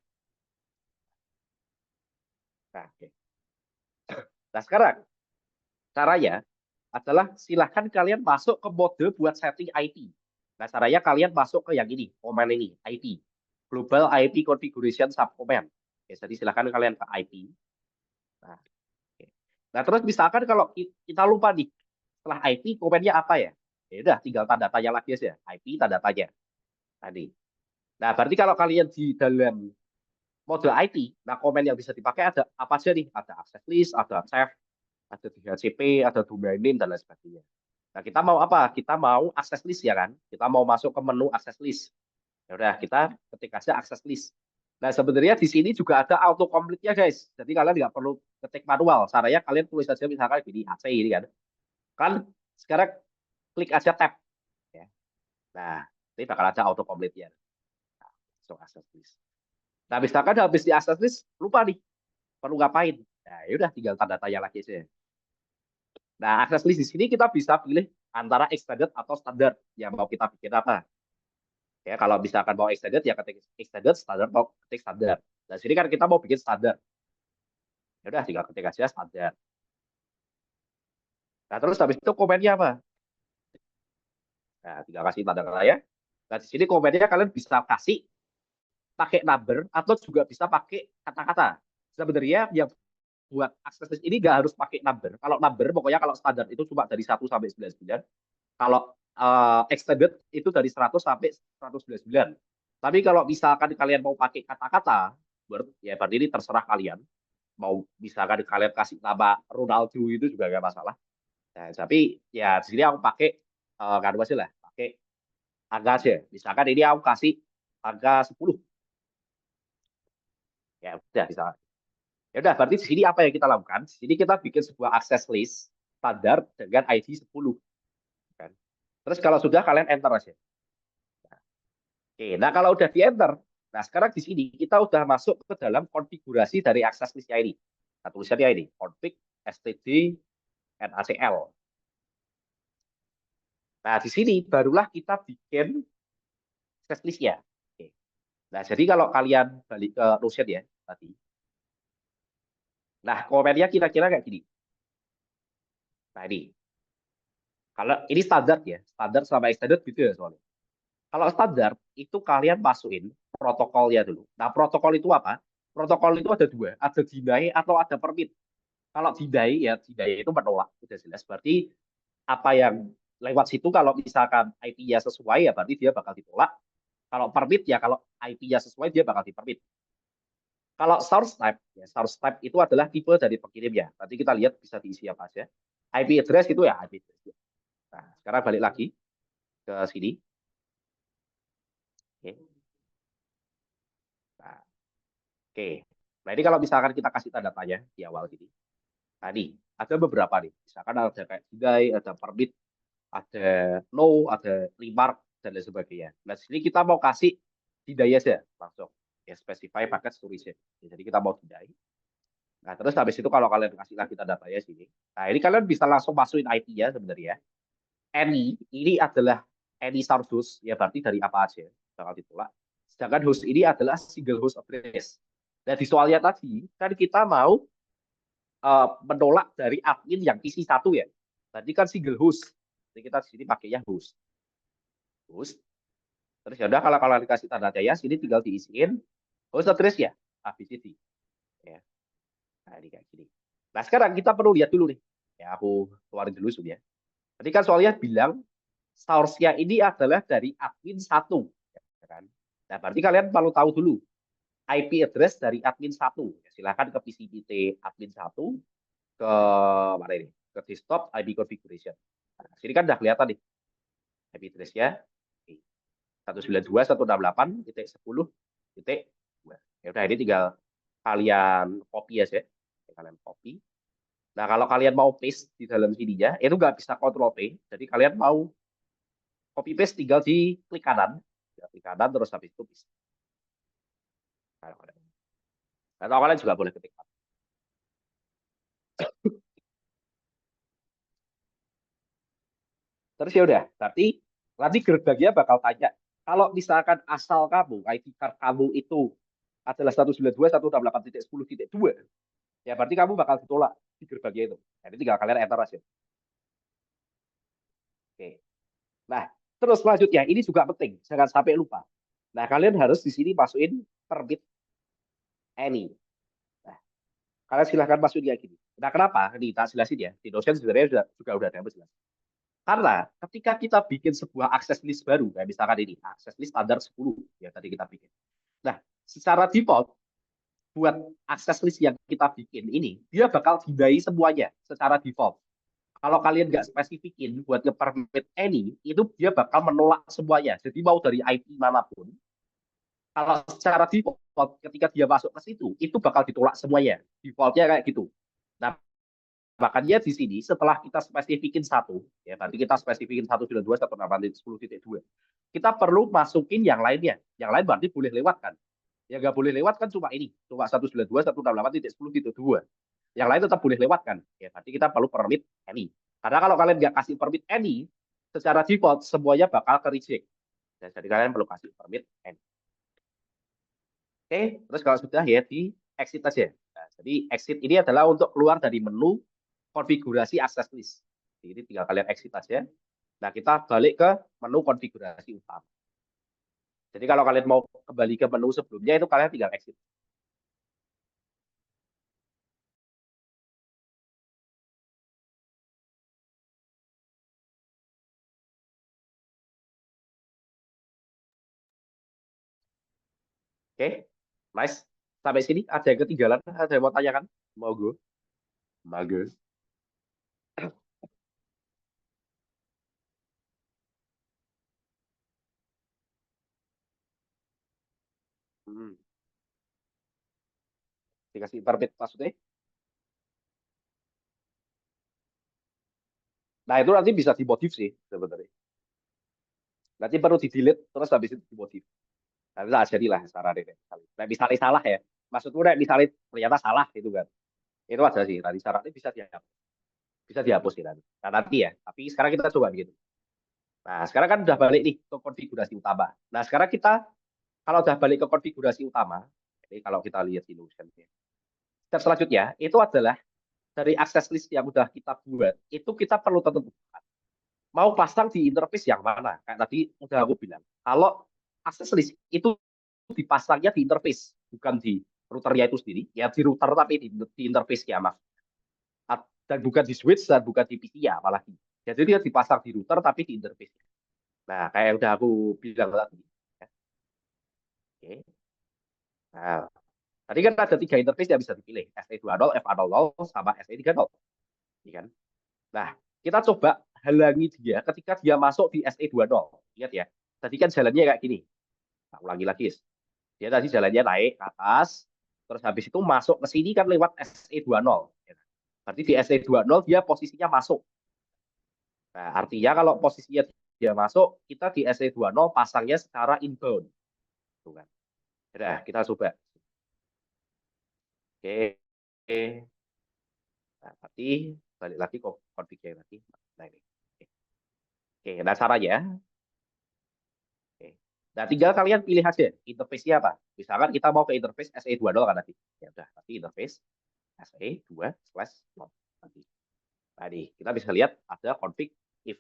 Nah, oke. Nah, sekarang caranya adalah silahkan kalian masuk ke mode buat setting IP. Nah, caranya kalian masuk ke yang ini, command ini, IP. Global IP Configuration Subcommand. Oke, jadi silahkan kalian ke IP. Nah, oke. Nah, terus misalkan kalau kita lupa nih, setelah IP, komennya apa ya? Ya udah, tinggal tanda tanya lagi aja. IP, tanda tanya. Tadi. Nah, berarti kalau kalian di dalam mode IP, nah komen yang bisa dipakai ada apa aja nih? Ada access list, ada chef, ada DHCP, ada domain name, dan lain sebagainya. Nah, kita mau apa? Kita mau access list ya kan? Kita mau masuk ke menu access list. Ya udah, kita ketik aja access list. Nah, sebenarnya di sini juga ada auto complete-nya, guys. Jadi kalian nggak perlu ketik manual. Caranya kalian tulis aja misalkan gini, AC ini kan. Kan sekarang klik aja tab. Ya. Nah, ini bakal ada auto complete-nya. Nah, langsung access list. Nah, misalkan habis di access list, lupa nih. Perlu ngapain? Nah, ya udah tinggal tanda tanya lagi aja. Nah, access list di sini kita bisa pilih antara extended atau standar yang mau kita bikin apa. Ya, kalau misalkan mau extended ya ketik extended, standar mau ketik standar. Nah, sini kan kita mau bikin standar. Ya udah tinggal ketik aja standar. Nah, terus habis itu komennya apa? Nah, tinggal kasih tanda tanya. Nah, di sini komennya kalian bisa kasih pakai number atau juga bisa pakai kata-kata. Sebenarnya yang buat akses list ini nggak harus pakai number. Kalau number pokoknya kalau standar itu cuma dari 1 sampai 99. Kalau extended itu dari 100 sampai 199. Tapi kalau misalkan kalian mau pakai kata-kata, ya berarti ini terserah kalian. Mau misalkan kalian kasih nama Ronaldo itu juga nggak masalah. Nah, tapi ya di sini aku pakai kan masih lah, pakai angka aja. Misalkan ini aku kasih angka 10. Ya udah bisa. Ya udah, berarti di sini apa yang kita lakukan? Di sini kita bikin sebuah access list standar dengan ID 10. Kan? Terus kalau sudah kalian enter aja. Oke, nah kalau udah di enter, nah sekarang di sini kita udah masuk ke dalam konfigurasi dari access listnya ini. Nah, tulisannya ini, config std nacl. Nah, di sini barulah kita bikin access listnya. Oke. Nah, jadi kalau kalian balik ke Notion ya tadi. Nah, komennya kira-kira kayak gini. Nah, ini. Kalau ini standar ya, standar sama extended gitu ya soalnya. Kalau standar itu kalian masukin protokolnya dulu. Nah, protokol itu apa? Protokol itu ada dua, ada deny atau ada permit. Kalau deny ya deny itu menolak, sudah jelas. Berarti apa yang lewat situ kalau misalkan IP-nya sesuai ya berarti dia bakal ditolak. Kalau permit ya kalau IP-nya sesuai dia bakal dipermit. Kalau source type itu adalah tipe dari pengirimnya. Nanti kita lihat bisa diisi apa aja. IP address itu ya IP address. Nah, sekarang balik lagi ke sini. Oke. Nah, oke. Nah, ini kalau misalkan kita kasih tanda tanya di awal gini. Nah, ini ada beberapa nih. Misalkan ada kayak deny, ada permit, ada no, ada remark, dan lain sebagainya. Nah, di sini kita mau kasih deny aja langsung. Ya, specify paket storage. Ya, jadi kita mau deny. Nah, terus habis itu kalau kalian kasih lagi tanda tanya sini. Nah, ini kalian bisa langsung masukin IP-nya sebenarnya. Any ini adalah any source host, ya berarti dari apa aja bakal ditolak. Sedangkan host ini adalah single host address. Nah, di soalnya tadi kan kita mau menolak dari admin yang isi satu ya. Tadi kan single host. Jadi kita di sini pakainya host. Host. Terus ya udah kalau kalian dikasih tanda tanya sini tinggal diisiin host address ya, ABCD. Ya. Nah, ini kayak gini. Nah, sekarang kita perlu lihat dulu nih. Ya, aku keluarin dulu ya. Tadi kan soalnya bilang source-nya ini adalah dari admin 1. Ya kan? Nah, berarti kalian perlu tahu dulu IP address dari admin 1. Ya, silahkan ke PCPT admin 1, ke mana ini? Ke desktop IP configuration. Nah, sini kan udah kelihatan nih IP address-nya. 192.168.10.2. Ya udah ini tinggal kalian copy aja. Kalian copy. Nah, kalau kalian mau paste di dalam sininya, itu nggak bisa Ctrl P. Jadi kalian mau copy paste tinggal di klik kanan. Ya, klik kanan terus habis itu paste. Atau kalian juga boleh ketik. Terus ya udah, berarti nanti gerbangnya bakal tanya. Kalau misalkan asal kamu, ID card kamu itu adalah 192.168.10.2, ya berarti kamu bakal ditolak di gerbangnya itu. Jadi tinggal kalian enter aja. Oke. Nah, terus selanjutnya ini juga penting, jangan sampai lupa. Nah, kalian harus di sini masukin permit any. Nah, kalian silahkan masukin kayak gini. Nah, kenapa? Ini tak jelasin ya. Di Notion sebenarnya juga udah ada yang jelas. Karena ketika kita bikin sebuah akses list baru, kayak misalkan ini, akses list standar 10, ya tadi kita bikin. Nah, secara default, buat akses list yang kita bikin ini, dia bakal deny semuanya secara default. Kalau kalian nggak spesifikin buat nge-permit any, itu dia bakal menolak semuanya. Jadi mau dari IP manapun, kalau secara default, ketika dia masuk ke situ, itu bakal ditolak semuanya. Defaultnya kayak gitu. Nah, makanya di sini setelah kita spesifikin satu, ya berarti kita spesifikin 192.168.10.2. Kita perlu masukin yang lainnya. Yang lain berarti boleh lewat kan? Ya nggak boleh lewat kan cuma ini, cuma 192.168.10.2. Yang lain tetap boleh lewat kan? Ya berarti kita perlu permit any. Karena kalau kalian nggak kasih permit any, secara default semuanya bakal ke reject. Ya, jadi kalian perlu kasih permit any. Oke, terus kalau sudah ya di exit aja. Nah, jadi exit ini adalah untuk keluar dari menu konfigurasi access list. Jadi tinggal kalian exit aja. Nah, kita balik ke menu konfigurasi utama. Jadi kalau kalian mau kembali ke menu sebelumnya itu kalian tinggal exit. Oke, nice. Sampai sini ada yang ketinggalan? Ada yang mau tanyakan? Mau gue? Mau gue? Hmm. Dikasih permit maksudnya? Nah, itu nanti bisa dimodif sih sebenarnya. Nanti perlu di delete terus habis itu dimodif. Nah, bisa jadilah saran ini. Nah, misalnya salah ya. Maksudku nek misalnya ternyata salah gitu kan. Itu aja sih. Tadi syaratnya bisa dihapus sih nanti. Nah, nanti ya. Tapi sekarang kita coba begitu. Nah, sekarang kan udah balik nih ke konfigurasi utama. Nah, sekarang kita kalau udah balik ke konfigurasi utama, jadi kalau kita lihat di Notion, step selanjutnya itu adalah dari akses list yang udah kita buat, itu kita perlu tentukan mau pasang di interface yang mana. Kayak tadi udah aku bilang, kalau akses list itu dipasangnya di interface, bukan di routernya itu sendiri, ya di router tapi di interface-nya, mas. Dan bukan di switch dan bukan di PC ya, apalagi. Jadi dia dipasang di router tapi di interface. Nah, kayak yang udah aku bilang tadi. Oke. Nah, tadi kan ada 3 interface yang bisa dipilih, SE20, FA00, sama SE30. Ya kan? Nah, kita coba halangi dia ketika dia masuk di SE20. Ingat ya, tadi kan jalannya kayak gini. Nah, ulangi lagi. Dia tadi jalannya naik ke atas, terus habis itu masuk ke sini kan lewat SE20. Berarti di SE20 dia posisinya masuk. Nah, artinya kalau posisinya dia masuk, kita di SE20 pasangnya secara inbound. Tuh kan. Udah, kita coba. Oke. Nah, tapi balik lagi ke config tadi. Nah, ini. Oke, nah caranya. Oke. Nah, tinggal kalian pilih aja interface-nya apa. Misalkan kita mau ke interface SE20 kan tadi. Ya udah, nanti interface SE2/0. Nanti. Tadi kita bisa lihat ada config if.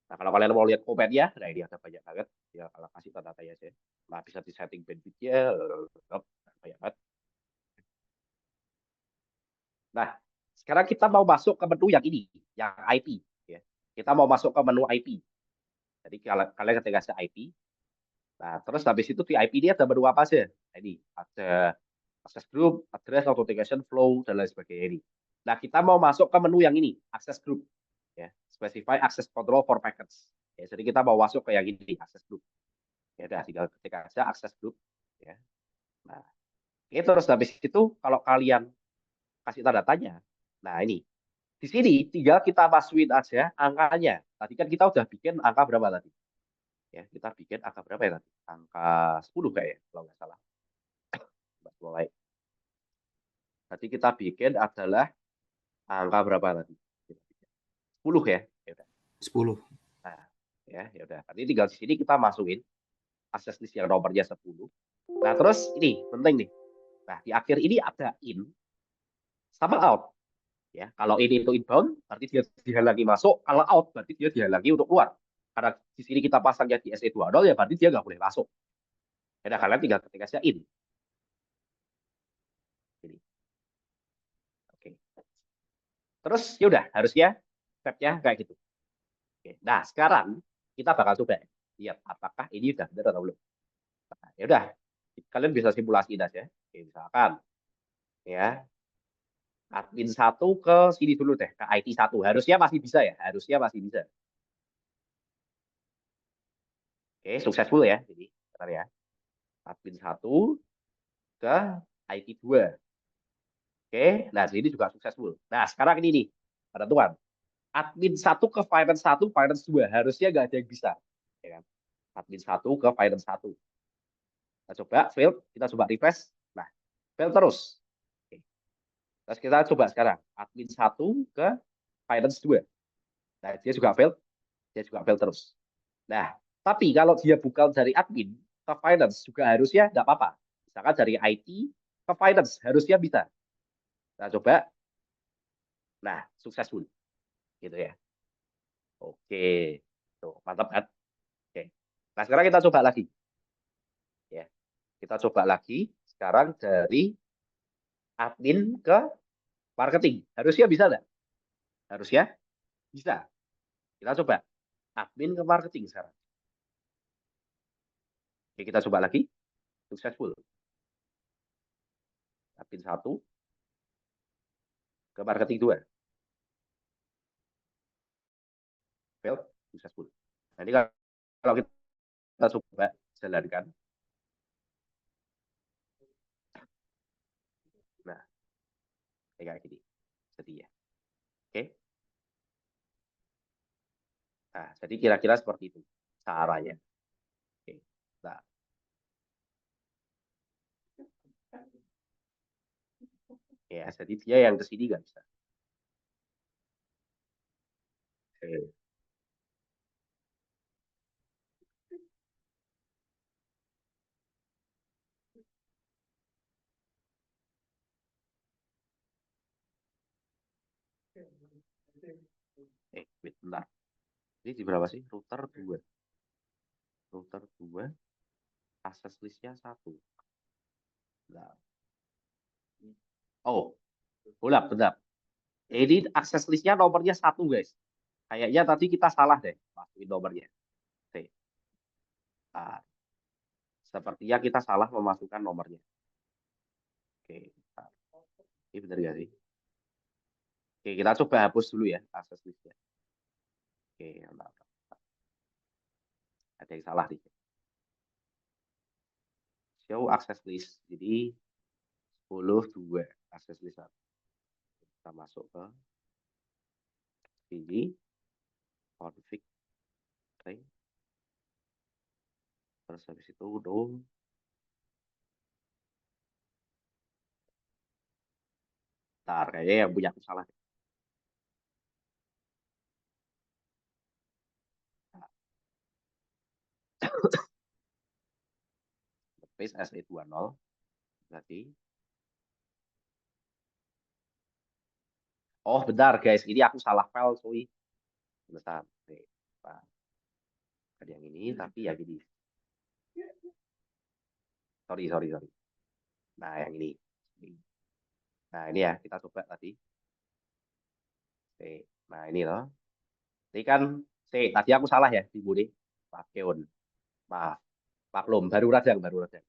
Nah, kalau kalian mau lihat komennya, nah ini ada banyak banget. Ya, kalau kasih tanda tanya aja. Nah, bisa di setting bandwidth-nya. Banyak banget. Nah, sekarang kita mau masuk ke menu yang ini, yang IP. Ya. Kita mau masuk ke menu IP. Jadi kalian ketik aja IP. Nah, terus habis itu di IP ini ada menu apa aja? Nah, ini ada access group, address, authentication, flow, dan lain sebagainya ini. Nah, kita mau masuk ke menu yang ini, access group. Ya, specify access control for packets. Ya, jadi kita mau masuk ke yang ini, access group. Ya udah, tinggal ketik aja access group. Ya. Nah, ini terus habis itu kalau kalian kasih tanda tanya, nah ini di sini tinggal kita masukin aja angkanya. Tadi kan kita udah bikin angka berapa tadi? Ya, kita bikin angka berapa ya tadi? Angka 10 kayak kalau nggak salah. Mulai. Tadi kita bikin adalah angka berapa tadi? 10 ya. Ya udah. 10. Nah, ya udah. Tadi tinggal di sini kita masukin akses list yang nomornya 10. Nah, terus ini penting nih. Nah, di akhir ini ada in sama out. Ya, kalau ini itu inbound, berarti dia dihalangi masuk. Kalau out, berarti dia dihalangi untuk keluar. Karena di sini kita pasangnya di SE20, ya berarti dia nggak boleh masuk. Ya, kalian tinggal ketik aja in. Ini. Oke. Terus ya udah, harusnya stepnya kayak gitu. Oke. Nah, sekarang kita bakal coba lihat apakah ini udah benar atau belum. Nah, ya udah, kalian bisa simulasi aja. Oke, misalkan ya admin 1 ke sini dulu deh, ke IT 1. Harusnya masih bisa ya, harusnya masih bisa. Oke, successful ya. Jadi, bentar ya. Admin 1 ke IT 2. Oke, nah sini juga successful. Nah, sekarang ini nih, pada Tuhan. Admin 1 ke finance 1, finance 2. Harusnya nggak ada yang bisa. Ya kan? Admin 1 ke finance 1. Kita coba, fail. Kita coba refresh. Nah, fail terus. Oke. Terus kita coba sekarang. Admin 1 ke finance 2. Nah, dia juga fail. Dia juga fail terus. Nah, tapi kalau dia bukan dari admin ke finance juga harusnya nggak apa-apa. Misalkan dari IT ke finance harusnya bisa. Nah, coba. Nah, successful. Gitu ya. Oke. Tuh, mantap kan? Oke. Nah, sekarang kita coba lagi. Ya. Kita coba lagi sekarang dari admin ke marketing. Harusnya bisa nggak? Harusnya bisa. Kita coba admin ke marketing sekarang. Oke, kita coba lagi. Successful. Admin 1 ke marketing 2. Failed. Successful. Nah, ini kalau kita coba jalankan. Nah, kayak gini. Jadi ya. Oke. Nah, jadi kira-kira seperti itu caranya. Oke. Nah, Ya, jadi dia yang ke sini nggak bisa. Oke. Wait, bentar. Ini di berapa sih? Router 2. Router 2. Access listnya 1. Nah. Oh, bentar. Ini akses listnya nomornya 1, guys. Kayaknya tadi kita salah deh masukin nomornya. Oke. Nah, sepertinya kita salah memasukkan nomornya. Oke. Nah, ini benar gak sih? Oke, kita coba hapus dulu ya akses listnya. Oke, nah, ada yang salah nih. Show access list. Jadi 10.2 akses list 1. Kita masuk ke sini. Config. Oke. Terus habis itu dong. Ntar kayaknya yang punya aku salah. Space SE20 berarti. Oh, bentar guys, ini aku salah file, sorry. Bentar. Oke. Nah, ada yang ini, tapi ya gini. Sorry. Nah, yang ini. Nah, ini ya, kita coba tadi. Oke. Nah, ini loh. Ini kan, tadi aku salah ya, di Budi. Pakeon. Maaf. Maklum, baru radang. Baru radang.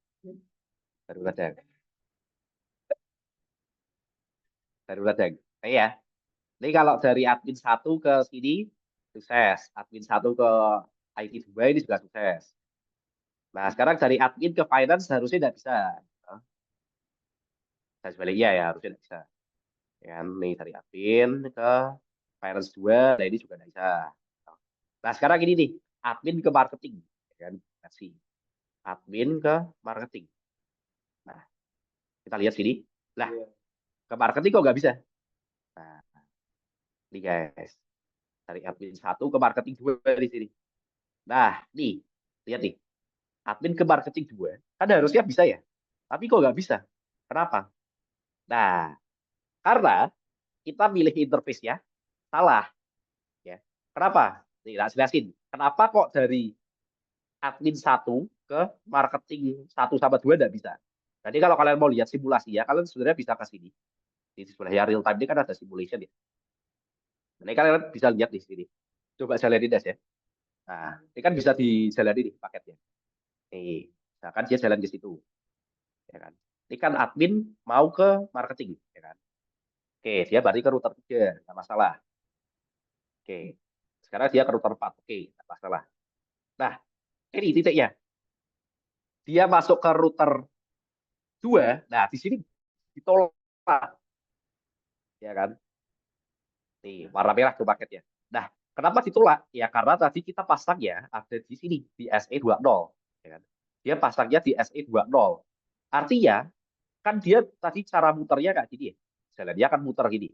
Ya. Ini kalau dari admin 1 ke sini, sukses. Admin 1 ke IT 2 ini juga sukses. Nah, sekarang dari admin ke finance harusnya tidak bisa. Dan sebaliknya ya, harusnya tidak bisa. Ya kan, nih dari admin ke finance 2, nah ini juga tidak bisa. Nah, sekarang ini nih, admin ke marketing. Ya kan, kasih. Admin ke marketing. Nah, kita lihat sini. Nah, ke marketing kok nggak bisa? Nah, ini guys. Dari admin 1 ke marketing 2 di sini. Nah, nih, lihat nih. Admin ke marketing 2, kan harusnya bisa ya. Tapi kok nggak bisa? Kenapa? Nah, karena kita milih interface-nya salah. Ya. Kenapa? Nih, tak jelasin. Kenapa kok dari admin 1 ke marketing 1 sama 2 nggak bisa? Jadi kalau kalian mau lihat simulasi ya, kalian sebenarnya bisa ke sini. Di sebenarnya real time ini kan ada simulation ya. Nah, ini kalian bisa lihat di sini. Coba jalanin des ya. Nah, ini kan bisa dijalani nih paketnya. Nih, nah kan dia jalan ke situ. Ya kan? Ini kan admin mau ke marketing. Ya kan? Oke, dia berarti ke router 3, nggak masalah. Oke, sekarang dia ke router 4. Oke, nggak masalah. Nah, ini titiknya. Dia masuk ke router 2, nah di sini ditolak. Ya kan? Nih, warna merah tuh paketnya. Nah, kenapa ditolak? Ya karena tadi kita pasang ya ada di sini, di SE20. Ya kan? Dia pasangnya di SE20. Artinya, kan dia tadi cara muternya kayak gini ya. Jalannya kan muter gini.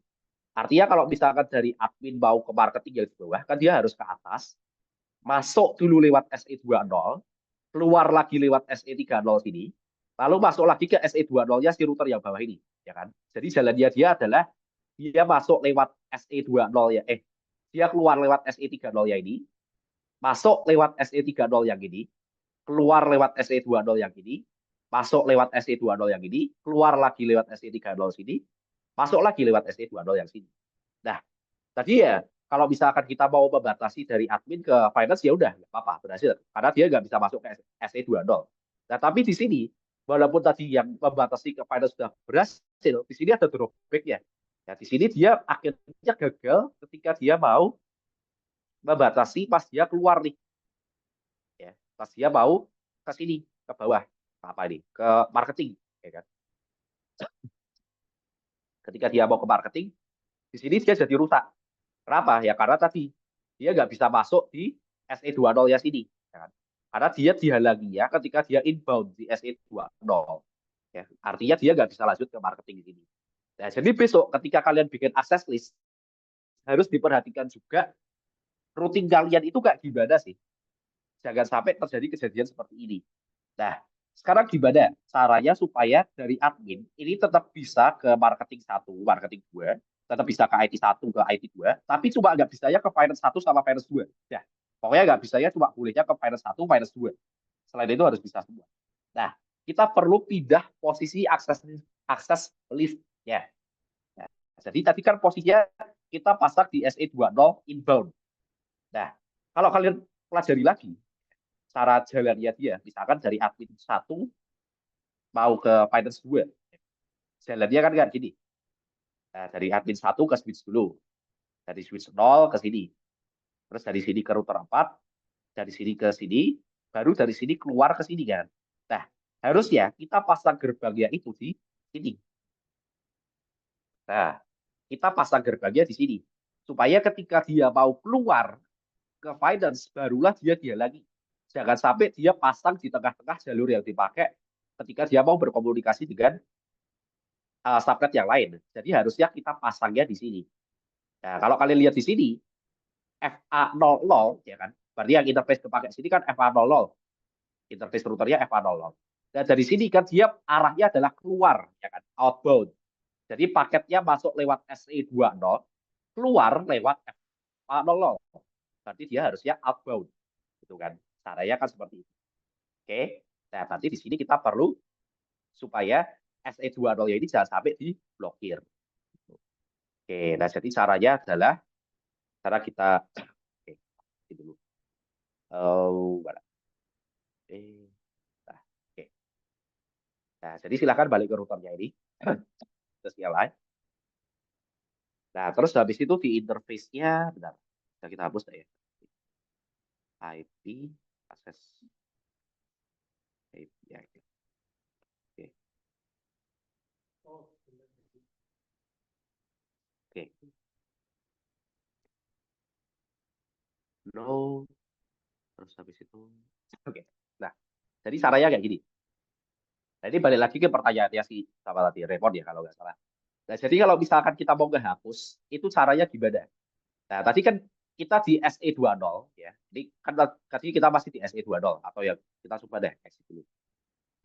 Artinya kalau misalkan dari admin mau ke marketing yang di bawah, kan dia harus ke atas, masuk dulu lewat SE20, keluar lagi lewat SE30 sini, lalu masuk lagi ke SE20-nya si router yang bawah ini, ya kan? Jadi jalannya dia adalah dia masuk lewat SE20 ya, dia keluar lewat SE30 ya ini, masuk lewat SE30 yang ini, keluar lewat SE20 yang ini, masuk lewat SE20 yang ini, keluar lagi lewat SE30 sini, masuk lagi lewat SE20 yang sini. Nah, tadi ya kalau misalkan kita mau membatasi dari admin ke finance ya udah nggak apa-apa berhasil karena dia nggak bisa masuk ke SE20. Nah, tapi di sini walaupun tadi yang membatasi ke finance sudah berhasil, di sini ada drawback-nya. Ya, di sini dia akhirnya gagal ketika dia mau membatasi pas dia keluar nih. Ya, pas dia mau ke sini, ke bawah. Apa ini? Ke marketing, ya kan? Ketika dia mau ke marketing, di sini dia jadi rusak. Kenapa? Ya karena tadi dia nggak bisa masuk di SE20 ya sini. Ya kan? Karena dia dihalangi ya ketika dia inbound di SE20. Ya, artinya dia nggak bisa lanjut ke marketing di sini. Nah, jadi besok ketika kalian bikin access list, harus diperhatikan juga routing kalian itu kayak gimana sih. Jangan sampai terjadi kejadian seperti ini. Nah, sekarang gimana caranya supaya dari admin ini tetap bisa ke marketing 1, marketing 2, tetap bisa ke IT 1, ke IT 2, tapi cuma nggak bisanya ke finance 1 sama finance 2. Nah, pokoknya nggak bisanya cuma bolehnya ke finance 1, finance 2. Selain itu harus bisa semua. Nah, kita perlu pindah posisi akses list ya. Nah, jadi tadi kan posisinya kita pasang di SE20 inbound. Nah, kalau kalian pelajari lagi cara jalannya dia, misalkan dari admin 1 mau ke finance 2, jalannya kan kayak gini. Nah, dari admin 1 ke switch dulu. Dari switch 0 ke sini. Terus dari sini ke router 4, dari sini ke sini, baru dari sini keluar ke sini kan. Nah, harusnya kita pasang gerbangnya itu di sini. Nah, kita pasang gerbangnya di sini. Supaya ketika dia mau keluar ke finance, barulah dia lagi. Jangan sampai dia pasang di tengah-tengah jalur yang dipakai ketika dia mau berkomunikasi dengan subnet yang lain. Jadi harusnya kita pasangnya di sini. Nah, kalau kalian lihat di sini, FA00, ya kan? Berarti yang interface kepakai sini kan FA00. Interface routernya FA00. Dan dari sini kan dia arahnya adalah keluar, ya kan? Outbound. Jadi paketnya masuk lewat SE20, keluar lewat FA00. Berarti dia harusnya outbound. Gitu kan? Caranya kan seperti itu. Oke. Nah, berarti di sini kita perlu supaya SE20 ini jangan sampai diblokir. Oke, nah jadi caranya adalah cara kita oke, ini dulu. Mana? Nah, oke. Nah, jadi silakan balik ke routernya ini. Terus nyalain. Nah, terus habis itu di interface-nya, bentar. Bisa kita hapus ya. IP, akses. Ya, oke. Oke. No. Terus habis itu. Oke. Nah, jadi caranya kayak gini. Nah, ini balik lagi ke pertanyaannya si sama tadi Raymond ya kalau nggak salah. Nah, jadi kalau misalkan kita mau ngehapus, itu caranya gimana? Nah, tadi kan kita di SE20 ya. Ini kan tadi kita masih di SE20 atau yang kita coba deh exit dulu.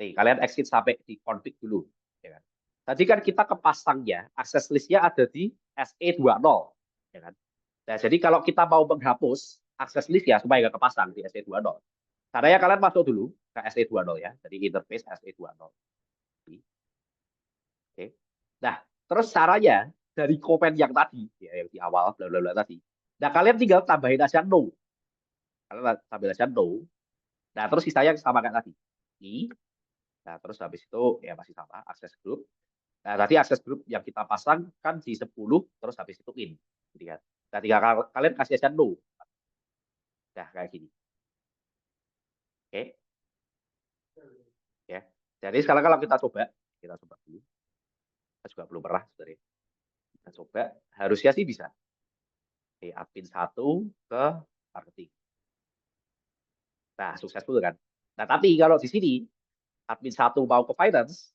Nih, kalian exit sampai di config dulu, ya kan? Tadi kan kita kepasangnya, akses listnya ada di SE20, ya kan? Nah, jadi kalau kita mau menghapus akses list ya supaya nggak kepasang di SE20, caranya kalian masuk dulu ke SE20 ya, jadi interface SE20. Oke. Nah, terus caranya dari komen yang tadi, ya yang di awal, bla bla bla tadi. Nah, kalian tinggal tambahin aja no. Kalian tambahin aja no. Nah, terus sisanya sama kayak tadi. I. Nah, terus habis itu ya masih sama, akses grup. Nah, tadi akses grup yang kita pasang kan di 10, terus habis itu in. Jadi kan. Nah, tinggal kalian kasih aja no. Nah, kayak gini. Oke. Ya. Jadi sekarang kalau kita coba dulu. Kita juga belum pernah sebenarnya. Kita coba, harusnya sih bisa. Oke, admin 1 ke marketing. Nah, successful kan. Nah, tapi kalau di sini admin 1 mau ke finance,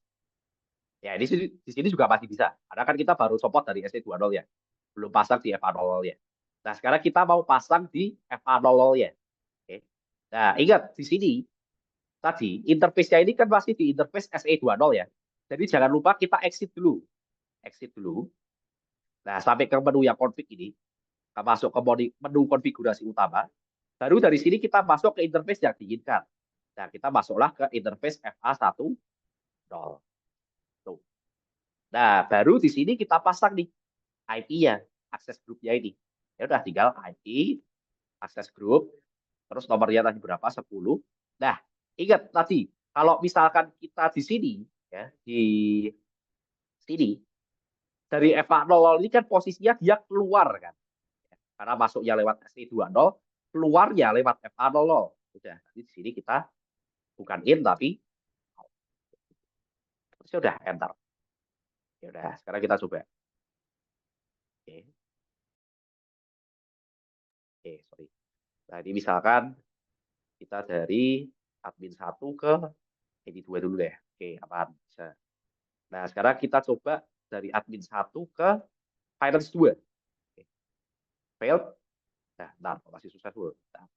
ya di sini juga masih bisa. Karena kan kita baru copot dari SE20 ya. Belum pasang di FA00 ya. Nah, sekarang kita mau pasang di FA00 ya. Oke. Nah, ingat di sini tadi interface-nya ini kan masih di interface SE20 ya. Jadi jangan lupa kita exit dulu. Exit dulu. Nah, sampai ke menu yang config ini, kita masuk ke menu konfigurasi utama. Baru dari sini kita masuk ke interface yang diinginkan. Nah, kita masuklah ke interface FA10. Tuh. Nah, baru di sini kita pasang nih IP-nya, akses grupnya ini. Ya udah tinggal IP, akses grup, terus nomornya tadi berapa? 10. Nah, ingat tadi kalau misalkan kita di sini ya, di sini dari FA00 ini kan posisinya dia keluar kan. Karena masuknya lewat SE20, keluarnya lewat FA00. Udah, di sini kita bukan in tapi terus udah enter. Ya udah, sekarang kita coba. Oke. Oke, sorry. Nah, ini misalkan kita dari admin 1 ke ini 2 dulu deh. Oke, apaan? Bisa. Nah, sekarang kita coba dari admin 1 ke finance 2. Failed. Nah, masih successful. Nah,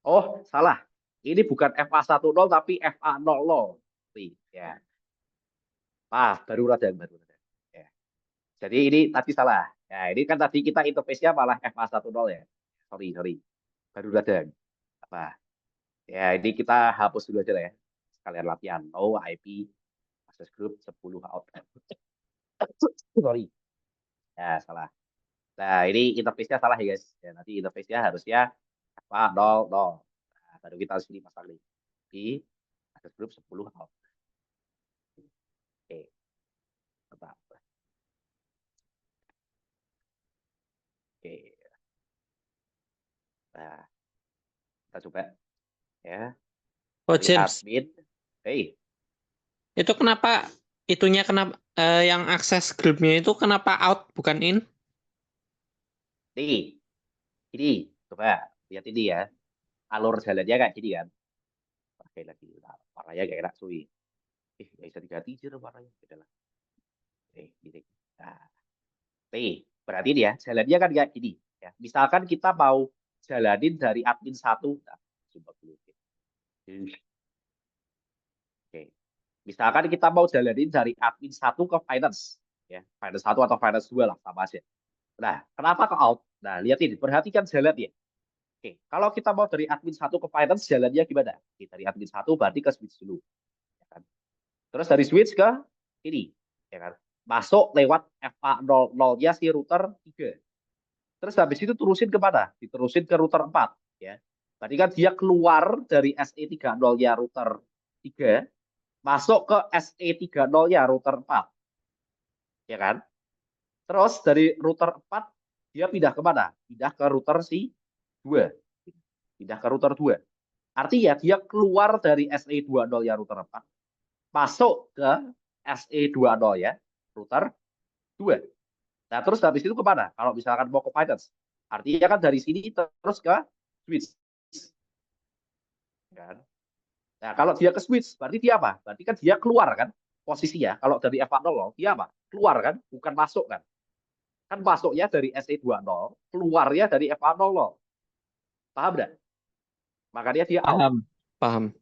oh, salah. Ini bukan FA10 tapi FA00. Ya. Baru radang. Ya. Jadi ini tadi salah. Nah, ini kan tadi kita interface-nya malah FA10 ya. Sorry. Baru radang. Apa? Ya, ini kita hapus dulu aja lah ya. Sekalian latihan. No IP access group 10 out. Sorry. Ya, salah. Nah, ini interface-nya salah ya, guys. Ya, nanti interface-nya harusnya apa 0. Nah, baru kita sini pasang nih. Di access group 10 out. Oke. Tetap. Oke. Nah, kita coba ya. Oh, Dari James, admin. itu kenapa itunya kenapa yang akses grupnya itu kenapa out bukan in? Nih. Ini coba lihat ini ya. Alur jalannya kayak gini kan. Pakai lagi. Nah, warnanya kayak enak suwi. Nggak bisa diganti aja warnanya. Beda lah. Gini. Nah, nih, berarti dia jalannya kan kayak gini. Ya. Misalkan kita mau jalanin dari admin 1. Nah, coba dulu. Oke. Misalkan kita mau jalanin dari admin 1 ke finance. Ya, finance 1 atau finance 2 lah, sama aja. Nah, kenapa ke out? Nah, lihat ini, perhatikan jalan ya. Oke, kalau kita mau dari admin 1 ke finance, jalannya gimana? Oke, dari admin 1 berarti ke switch dulu. Ya kan? Terus dari switch ke ini. Ya kan? Masuk lewat FA00-nya si router 3. Terus habis itu terusin ke mana? Diterusin ke router 4. Ya. Berarti kan dia keluar dari SE30-nya router 3, masuk ke SE30-nya router 4. Ya kan? Terus dari router 4, dia pindah ke mana? Pindah ke router si 2. Pindah ke router 2. Artinya dia keluar dari SE20 ya router 4, masuk ke SE20 ya router 2. Nah, terus habis itu kemana? Kalau misalkan mau ke finance, artinya kan dari sini terus ke switch. Kan? Nah, kalau dia ke switch, berarti dia apa? Berarti kan dia keluar kan posisinya. Kalau dari FA00, dia apa? Keluar kan? Bukan masuk kan? Kan masuknya dari SE20, keluarnya dari FA00. Paham enggak? Makanya dia out. Paham.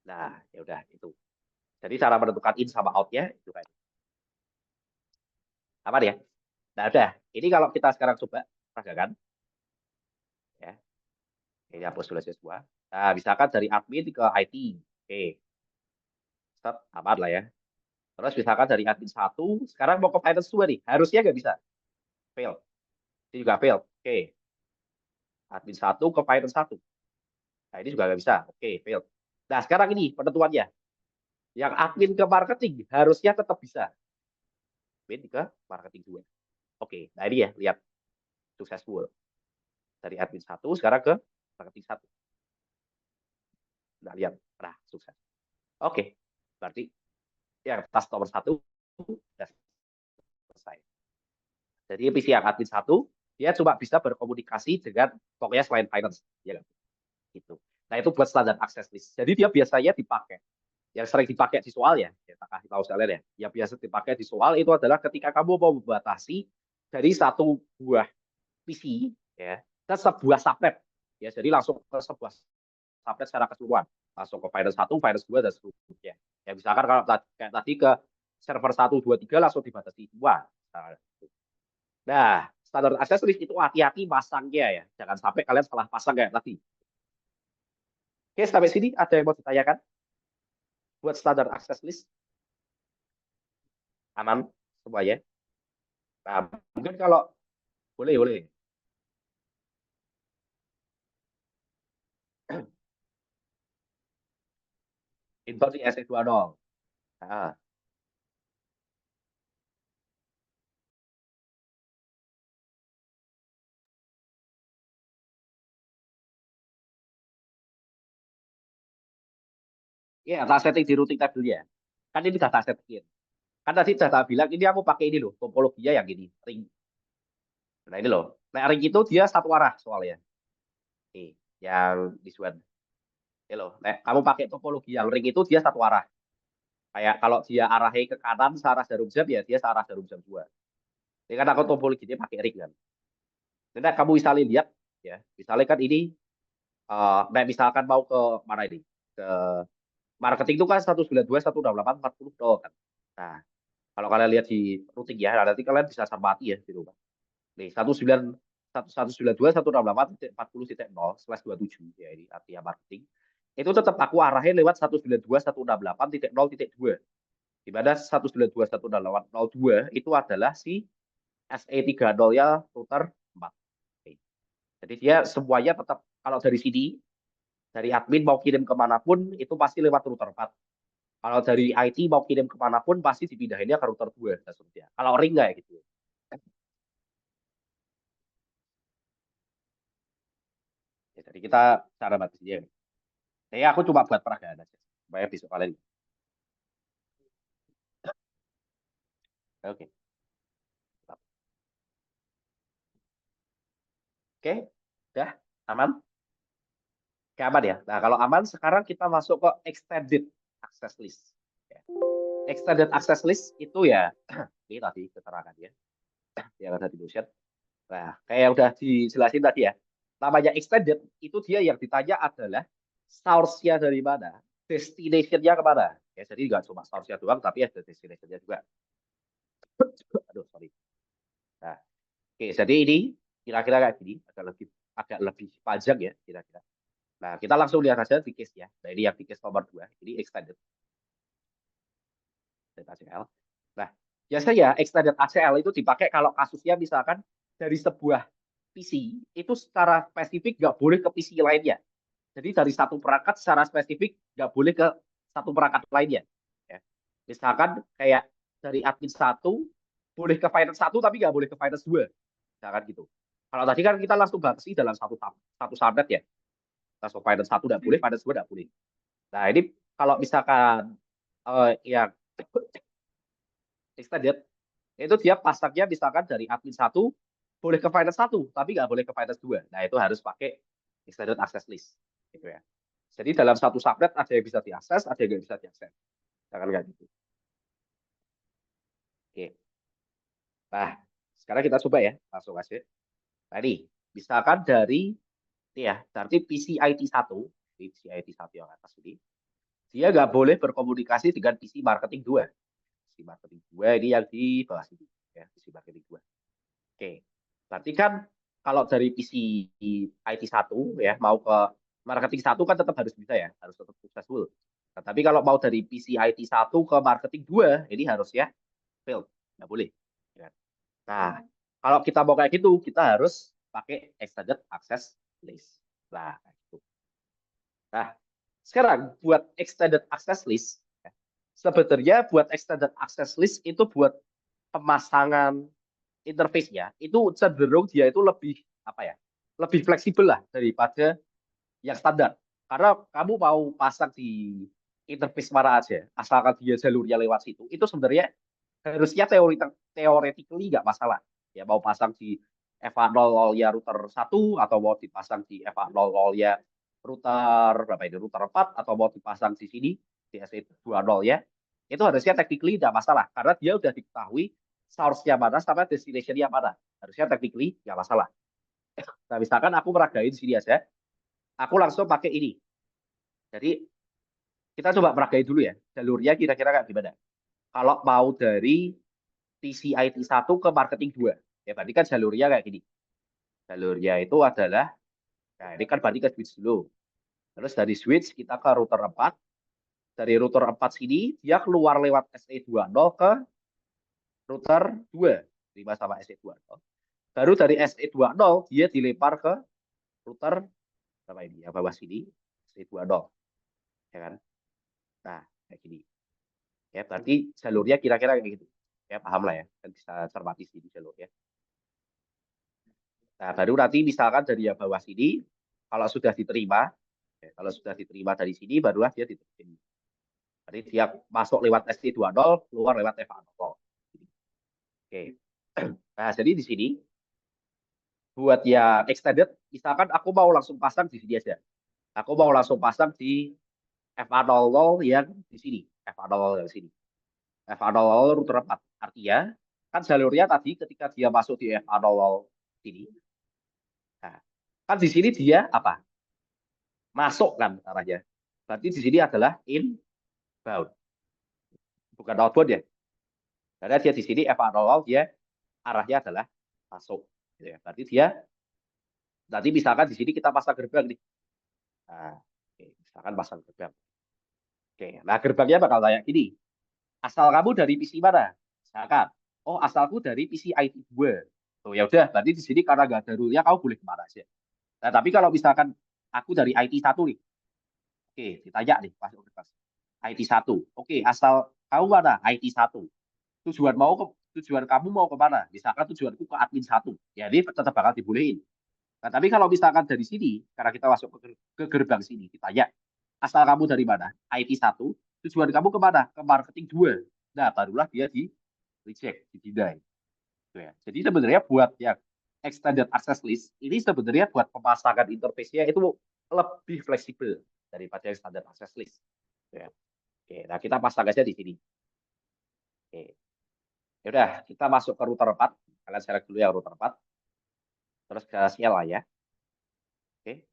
Nah, ya udah itu. Jadi cara menentukan in sama out-nya itu kan. Apa ya? Nah, udah. Ini kalau kita sekarang coba peragakan. Ya. Ini hapus dulu semua. Nah, misalkan dari admin ke IT. Oke. Set, aman lah ya. Terus misalkan dari admin 1, sekarang mau ke finance 2 nih. Harusnya nggak bisa. Fail. Ini juga fail. Oke. Admin 1 ke finance 1. Nah, ini juga nggak bisa. Oke, fail. Nah, sekarang ini penentuannya. Yang admin ke marketing harusnya tetap bisa. Admin ke marketing 2. Oke, nah ini ya, lihat. Successful. Dari admin 1, sekarang ke marketing 1. Nah, lihat. Nah, sukses. Oke, berarti yang task nomor 1 sudah selesai. Jadi PC yang admin 1, dia cuma bisa berkomunikasi dengan pokoknya selain finance. Ya, gitu. Nah, itu buat standar access list. Jadi dia biasanya dipakai. Yang sering dipakai di soal ya tak kasih tahu sekalian ya. Yang biasa dipakai di soal itu adalah ketika kamu mau membatasi dari satu buah PC ya ke sebuah subnet. Ya, jadi langsung ke sebuah subnet secara keseluruhan. Langsung ke finance 1, finance 2 dan seterusnya. Ya, misalkan kalau kayak tadi ke server 1, 2, 3 langsung dibatasi 2. Nah, standar access list itu hati-hati pasangnya ya. Jangan sampai kalian salah pasang kayak tadi. Oke, sampai sini ada yang mau ditanyakan? Buat standar access list? Aman semuanya? Nah, mungkin kalau boleh. Input di SE20. Nah, ya, tak setting di routing table ya. Kan ini sudah tak setting. Kan tadi sudah tak bilang, ini aku pakai ini loh, topologinya yang ini, ring. Nah, ini loh. Nah, ring itu dia satu arah soalnya. Nih, yang this one. Ini loh. Nah, kamu pakai topologi yang ring itu dia satu arah. Kayak kalau dia arahnya ke kanan searah jarum jam ya dia searah jarum jam 2. Ini kan aku topologinya pakai ring kan. Nah, kamu misalnya lihat ya, misalnya kan ini nah misalkan mau ke mana ini? Ke marketing itu kan 192, 168, 40 kan. Nah, kalau kalian lihat di routing ya, nanti kalian bisa cermati ya di rumah. Nih, 192, 168.40.0/27 ya ini artinya marketing. Itu tetap aku arahin lewat 192, 168.0.2. Di mana 192, 168.02 itu adalah si SE30 ya router 4. Oke. Jadi dia semuanya tetap kalau dari sini dari admin mau kirim kemanapun itu pasti lewat router 4. Kalau dari IT mau kirim kemanapun pasti dipindahinnya ke router 2 dan seterusnya. Kalau ring nggak ya gitu. Ya, jadi kita cara batasnya. Jadi aku coba buat peragaan aja supaya besok kalian. Oke. Oke, udah aman? Oke, aman ya. Nah, kalau aman sekarang kita masuk ke extended access list. Ya. Extended access list itu ya ini tadi keterangannya yang ada di Notion. Nah, kayak udah dijelasin tadi ya. Namanya extended itu dia yang ditanya adalah source-nya dari mana, destination-nya kemana. Ya, jadi nggak cuma source-nya doang, tapi ada destination-nya juga. Aduh, sorry. Nah, oke, jadi ini kira-kira kayak gini, agak lebih panjang ya kira-kira. Nah, kita langsung lihat aja di case ya. Nah, ini yang di case nomor 2, ini extended ACL. Nah, biasanya extended ACL itu dipakai kalau kasusnya misalkan dari sebuah PC itu secara spesifik nggak boleh ke PC lainnya. Jadi dari satu perangkat secara spesifik nggak boleh ke satu perangkat lainnya. Ya. Misalkan kayak dari admin 1 boleh ke finance 1 tapi nggak boleh ke finance 2. Misalkan gitu. Kalau tadi kan kita langsung batasi dalam satu subnet ya. Langsung finance 1 nggak boleh, finance 2 nggak boleh. Nah ini kalau misalkan yang extended itu dia pasangnya misalkan dari admin 1 boleh ke finance 1 tapi nggak boleh ke finance 2. Nah itu harus pakai extended access list gitu ya. Jadi dalam satu subnet ada yang bisa diakses, ada yang nggak bisa diakses. Jangan kayak gitu. Oke. Nah, sekarang kita coba ya, langsung aja. Nah ini, misalkan dari ini ya, berarti PCIT1, PCIT1 yang atas ini, dia nggak boleh berkomunikasi dengan PC marketing 2. PC marketing 2 ini yang di bawah sini, ya, PC marketing 2. Oke, berarti kan kalau dari PC IT1 ya mau ke marketing 1 kan tetap harus bisa ya, harus tetap successful. Nah, tapi kalau mau dari PC IT1 ke marketing 2, ini harusnya fail, nggak boleh. Ya. Nah, kalau kita mau kayak gitu, kita harus pakai extended access list. Nah, kayak gitu. Nah, sekarang buat extended access list, sebenarnya buat extended access list itu buat pemasangan interface-nya itu cenderung dia itu lebih apa ya? Lebih fleksibel lah daripada yang standar. Karena kamu mau pasang di interface mana aja, asalkan dia jalurnya lewat situ, itu sebenarnya harusnya teoretically nggak masalah. Ya mau pasang di FA00 ya router 1 atau mau dipasang di FA00 ya router berapa ini router 4 atau mau dipasang di sini di SE20 ya. Itu harusnya technically nggak masalah karena dia udah diketahui source-nya mana sama destination-nya mana. Harusnya technically nggak masalah. Nah, misalkan aku meragain di sini aja, aku langsung pakai ini. Jadi kita coba meragain dulu ya, jalurnya kira-kira kayak gimana. Kalau mau dari TCIT1 ke marketing 2. Ya berarti kan jalurnya kayak gini. Jalurnya itu adalah, nah ini kan berarti ke switch dulu. Terus dari switch kita ke router 4. Dari router 4 sini, dia keluar lewat SE20 ke router 2. 5 sama SE20. Baru dari SE20, dia dilempar ke router apa ini, yang bawah sini, SE20. Ya kan? Nah, kayak gini. Ya, berarti jalurnya kira-kira kayak gitu. Ya, paham lah ya. Kan bisa cermati sini jalurnya. Nah, baru nanti misalkan dari yang bawah sini, kalau sudah diterima, ya, kalau sudah diterima dari sini, barulah dia diterima. Jadi dia masuk lewat ST20, keluar lewat FA0. Oke. Nah, jadi di sini, buat yang extended, misalkan aku mau langsung pasang di sini aja. Aku mau langsung pasang di FA00 yang di sini. FA00 dari sini. FA00 router 4. Artinya, kan jalurnya tadi ketika dia masuk di FA00 sini, nah, kan di sini dia apa? Masuk kan arahnya. Berarti di sini adalah inbound, bukan outbound ya. Karena dia di sini FA00 dia arahnya adalah masuk. Gitu ya. Berarti dia nanti misalkan di sini kita pasang gerbang nih. Nah, oke, misalkan pasang gerbang. Oke, nah gerbangnya bakal kayak gini. Asal kamu dari PC mana? Misalkan, oh asalku dari PC IT 2. Tuh ya udah, berarti di sini karena nggak ada rule-nya kamu boleh kemana aja. Nah, tapi kalau misalkan aku dari IT 1 nih. Oke, ditanya nih pas IT 1. Oke, asal kamu mana? IT 1. Tujuan kamu mau kemana? Misalkan tujuanku ke admin 1. Ya ini tetap bakal dibolehin. Nah, tapi kalau misalkan dari sini, karena kita masuk ke gerbang sini, ditanya, asal kamu dari mana? IT 1, tujuan kamu kemana? Ke marketing 2. Nah, barulah dia di reject, di deny. Gitu ya. Jadi sebenarnya buat yang extended access list, ini sebenarnya buat pemasangan interface-nya itu lebih fleksibel daripada yang standard access list. Gitu ya. Oke, nah kita pasang aja di sini. Oke. Ya udah, kita masuk ke router 4. Kalian select dulu ya router 4. Terus ke CL lah ya. Oke.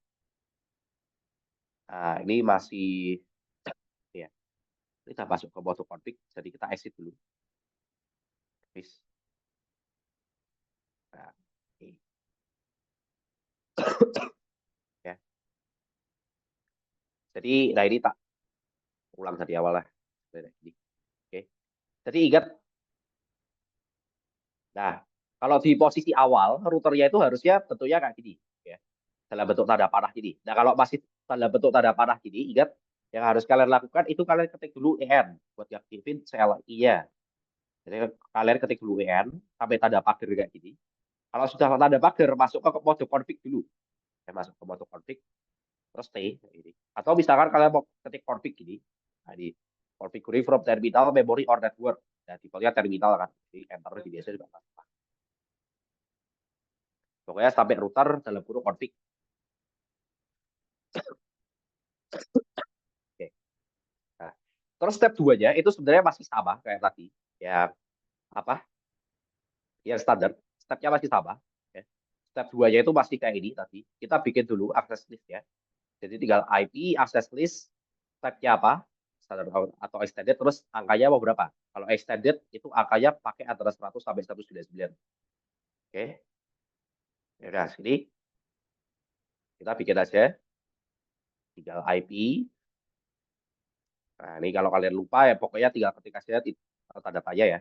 Nah, ini masih ya. Kita masuk ke mode config, jadi kita exit dulu. Please. Nah, oke. Ya. Jadi, nah ini tak ulang dari awal lah. Oke. Jadi ingat, nah kalau di posisi awal routernya itu harusnya bentuknya kayak gini, ya, dalam bentuk tanda panah gini. Nah kalau masih dalam bentuk tanda panah gini, ingat yang harus kalian lakukan itu kalian ketik dulu EN buat diaktifin CLI-nya. Jadi kalian ketik dulu EN sampai tanda pagar kayak gini. Kalau sudah tanda pagar, masuk ke mode config dulu. Ya, masuk ke mode config, terus stay ini. Atau misalkan kalian mau ketik config gini, nah di configuring from terminal, memory or network. Nah, defaultnya terminal kan, jadi enter di biasa juga apa. Pokoknya sampai router dalam kurung config. Oke. Nah, terus step 2-nya itu sebenarnya masih sama kayak tadi. Ya apa? Yang standar, stepnya masih sama. Ya. Step 2-nya itu masih kayak ini tadi. Kita bikin dulu access list ya. Jadi tinggal IP, access list, type-nya apa, standar atau extended, terus angkanya mau berapa. Kalau extended itu angkanya pakai antara 100 sampai 199. Oke. Ya udah, sini kita bikin aja. Tinggal IP. Nah, ini kalau kalian lupa ya pokoknya tinggal ketik aja tanda tanya ya.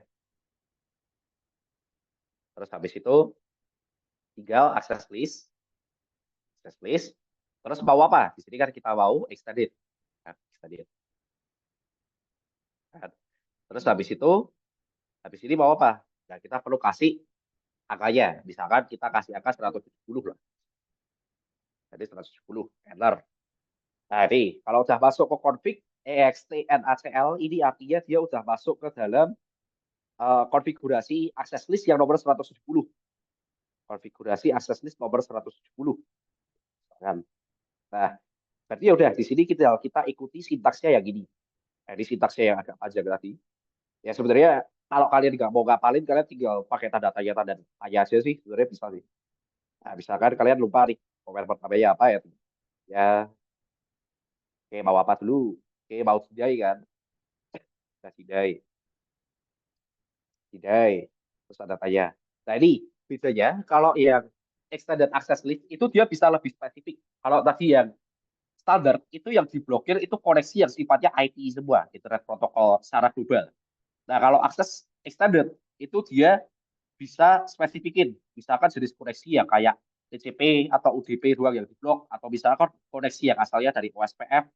Terus habis itu tinggal access list. Access list. Terus mau apa? Di sini kan kita mau extended. Nah, extended. Nah, terus habis ini mau apa? Nah, kita perlu kasih angkanya. Misalkan kita kasih angka 170 lah. Jadi 170, enter. Nah, ini kalau udah masuk ke config EXTNACL, ini artinya dia udah masuk ke dalam konfigurasi access list yang nomor 170. Konfigurasi access list nomor 170. Nah, berarti ya udah di sini kita ikuti sintaksnya yang gini. Nah, ini sintaksnya yang agak panjang tadi. Ya sebenarnya kalau kalian nggak mau ngapalin, kalian tinggal pakai tanda tanya aja sih, sebenarnya bisa sih. Nah, misalkan kalian lupa nih, komen pertamanya apa ya? Ya, oke mau apa dulu? Oke mau sidai kan? Nah, sidai. Terus tanda tanya. Nah ini bedanya kalau yang extended access list itu dia bisa lebih spesifik. Kalau tadi yang standar itu yang diblokir itu koneksi yang sifatnya IP semua, internet protokol secara global. Nah, kalau akses extended itu dia bisa spesifikin, misalkan jenis koneksi yang kayak TCP atau UDP doang yang diblok, atau misalkan koneksi yang asalnya dari OSPF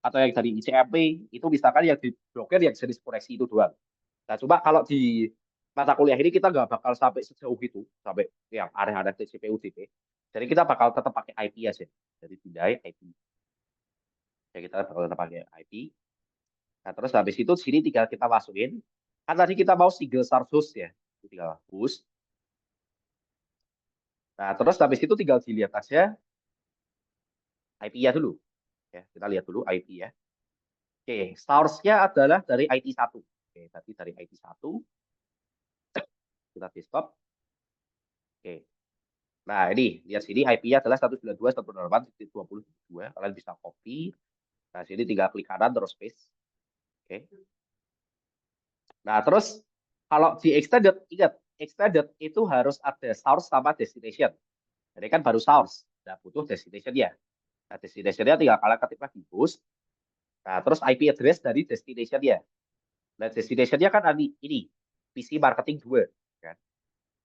atau yang dari ICMP, itu misalkan yang diblokir yang jenis koneksi itu doang. Nah, coba kalau di mata kuliah ini kita nggak bakal sampai sejauh itu, sampai yang area-area TCP UDP. Jadi kita bakal tetap pakai IP aja. Jadi tidak IP. Ya kita bakal tetap pakai IP. Nah, terus habis itu sini tinggal kita masukin. Kan tadi kita mau single source host ya. Tinggal host. Nah, terus habis itu tinggal dilihat aja IP-nya dulu. Ya, kita lihat dulu IP ya. Oke, source-nya adalah dari IT1. Oke, tadi dari IT1 kita desktop. Oke. Nah, ini lihat sini IP-nya adalah 192.168.20.2. Kalian bisa copy. Nah, sini tinggal klik kanan terus paste. Oke. Nah, terus kalau di extended, ingat, extended itu harus ada source sama destination. Jadi kan baru source, nah butuh destination-nya. Nah, destination-nya tinggal kalian ketik lagi host. Nah, terus IP address dari destination-nya. Nah, destination-nya kan ini PC marketing 2. Kan?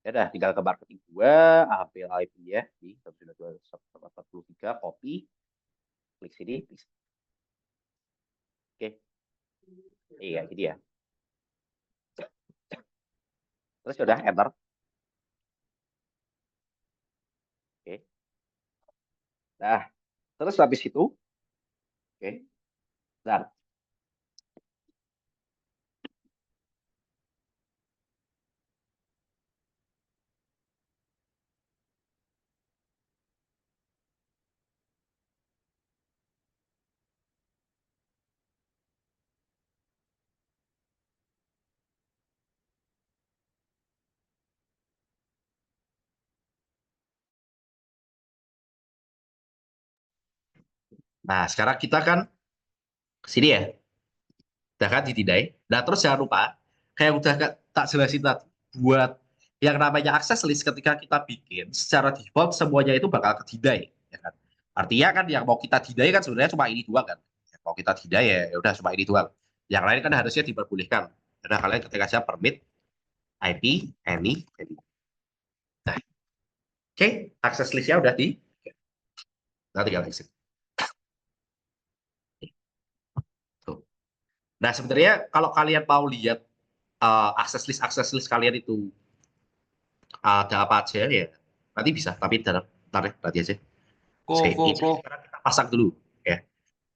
Ya udah, tinggal ke marketing 2, ambil IP-nya di 192.143, copy, klik sini. Oke. Iya, ini ya. Terus udah enter. Oke. Nah, terus habis itu, oke. Nah, sekarang kita kan sini ya, udah kan ditindai. Nah, terus jangan lupa, kayak udah tak jelasin tadi, buat yang namanya akses list ketika kita bikin, secara default semuanya itu bakal ketindai. Ya kan? Artinya kan yang mau kita tindai kan sebenarnya cuma ini doang kan. Ya, mau kita tindai ya udah cuma ini doang. Yang lain kan harusnya diperbolehkan. Nah, kalian ketika aja permit IP, any. Nah, oke, akses listnya udah di, nah tinggal exit. Tuh. Nah, sebenarnya kalau kalian mau lihat akses list kalian itu ada apa aja ya, nanti bisa, tapi dalam nanti aja. Ini sekarang kita pasang dulu ya.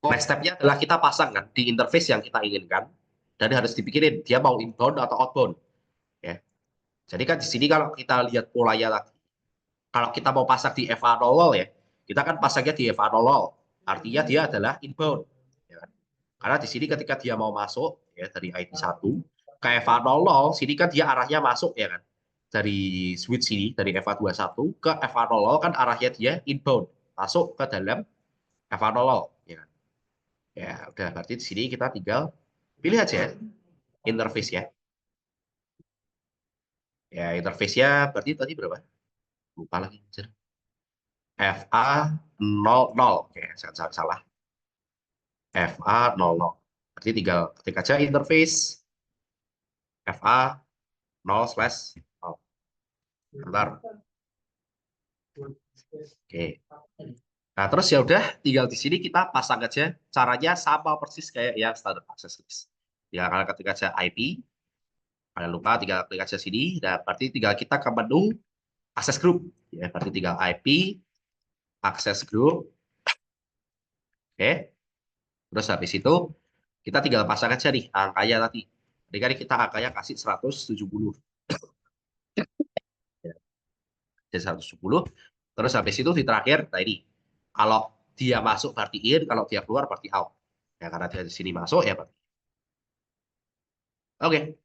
Next step-nya adalah kita pasang kan di interface yang kita inginkan, dan harus dipikirin dia mau inbound atau outbound ya. Jadi kan di sini kalau kita lihat polanya lagi, kalau kita mau pasang di FA00 ya, kita kan pasangnya di FA00, artinya dia adalah inbound ya kan? Karena di sini ketika dia mau masuk ya dari IP1 ke FA00, sini kan dia arahnya masuk ya kan, dari switch sini dari FA21 ke FA00 kan arahnya dia inbound, masuk ke dalam FA00 ya kan. Ya udah, berarti di sini kita tinggal pilih aja interface ya. Ya interface-nya berarti tadi berapa? Lupa lagi. FA00. Oke, jangan salah. FA00. Berarti tinggal ketik aja interface FA0/0. Bentar. Oke. Nah, terus ya udah tinggal di sini kita pasang aja. Caranya sama persis kayak yang standar access list. Ya, kalian ketik aja IP. Kalian lupa tinggal klik aja sini. Nah, berarti tinggal kita ke menu access group. Ya, berarti tinggal IP access group. Oke. Terus habis itu kita tinggal pasang aja nih angkanya tadi. Jadi kan kita angkanya kasih 170. Ya, 170. Terus habis itu di terakhir, nah ini. Kalau dia masuk berarti in, kalau dia keluar berarti out. Ya, karena dia di sini masuk ya berarti. Oke.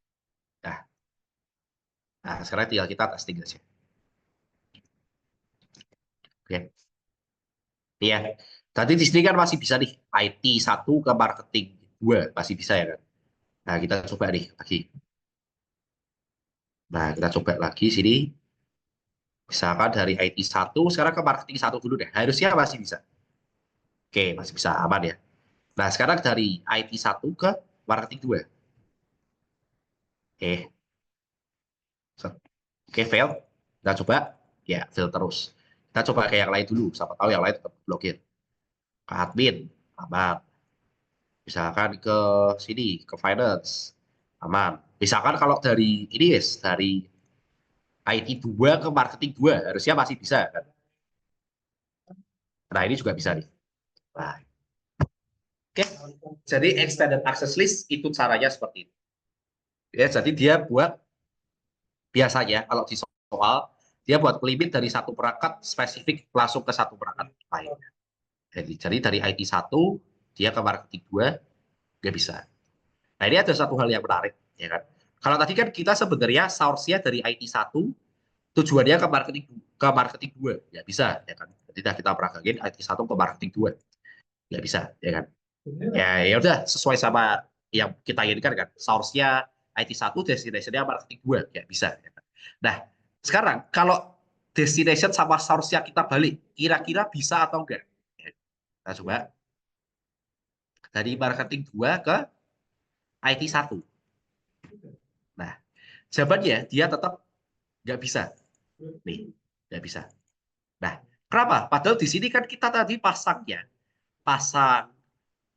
Nah, sekarang tinggal kita testing aja. Oke. Iya. Tadi di sini kan masih bisa nih IT1 ke marketing 2 masih bisa ya kan. Nah, kita coba nih lagi. Nah, kita coba lagi sini. Misalkan dari IT1 sekarang ke marketing 1 dulu deh. Harusnya masih bisa. Oke, masih bisa aman ya. Nah, sekarang dari IT1 ke marketing 2. Oke. Oke, fail. Kita coba. Ya, fail terus. Kita coba kayak yang lain dulu. Siapa tahu yang lain tetap blokir. Ke admin. Aman. Misalkan ke sini, ke finance. Aman. Misalkan kalau dari ini guys, dari IT2 ke marketing 2, harusnya masih bisa kan. Nah, ini juga bisa nih. Nah, oke. Jadi extended access list itu caranya seperti itu. Ya, jadi dia buat biasanya kalau di soal dia buat limit dari satu perangkat spesifik langsung ke satu perangkat lain. Jadi dari IT1 dia ke marketing 2, nggak bisa. Nah, ini ada satu hal yang menarik, ya kan? Kalau tadi kan kita sebenarnya source-nya dari IT1, tujuannya ke marketing 2, nggak bisa, ya kan? Tidak kita peragain IT1 ke marketing 2, nggak bisa, ya kan? Ya udah sesuai sama yang kita inginkan kan, source-nya IT1, destination-nya marketing 2, nggak bisa, ya kan? Nah, sekarang kalau destination sama source-nya kita balik, kira-kira bisa atau enggak? Ya, kita coba dari marketing 2 ke IT1. Nah, jawabannya dia tetap nggak bisa. Nih, nggak bisa. Nah, kenapa? Padahal di sini kan kita tadi pasang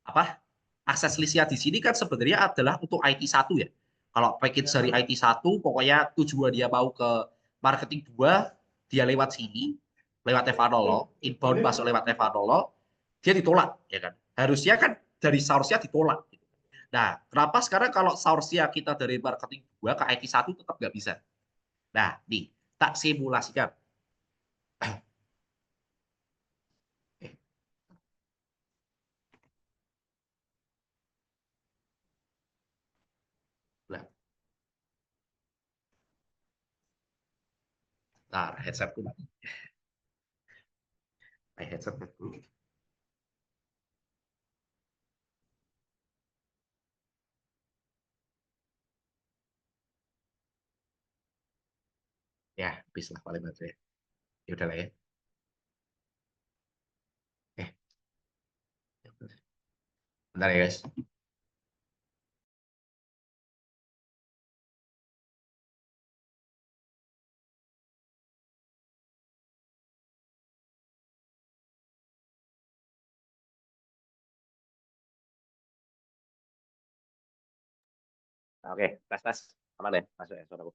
apa? Akses listnya di sini kan sebenarnya adalah untuk IT1 ya. Kalau package dari IT1 pokoknya tujuan dia mau ke marketing 2, dia lewat sini, lewat Evanolo, inbound masuk lewat Evanolo, dia ditolak, ya kan? Harusnya kan dari source-nya ditolak. Nah, kenapa sekarang kalau source-nya kita dari marketing 2 ke IT1 tetap nggak bisa? Nah, nih, tak simulasikan. Nah, headsetku mati. Headset dulu. Ya, habis lah paling baterai. Ya udah lah ya. Eh, bentar ya guys. Oke, tes. Aman ya? Masuk ya suaraku.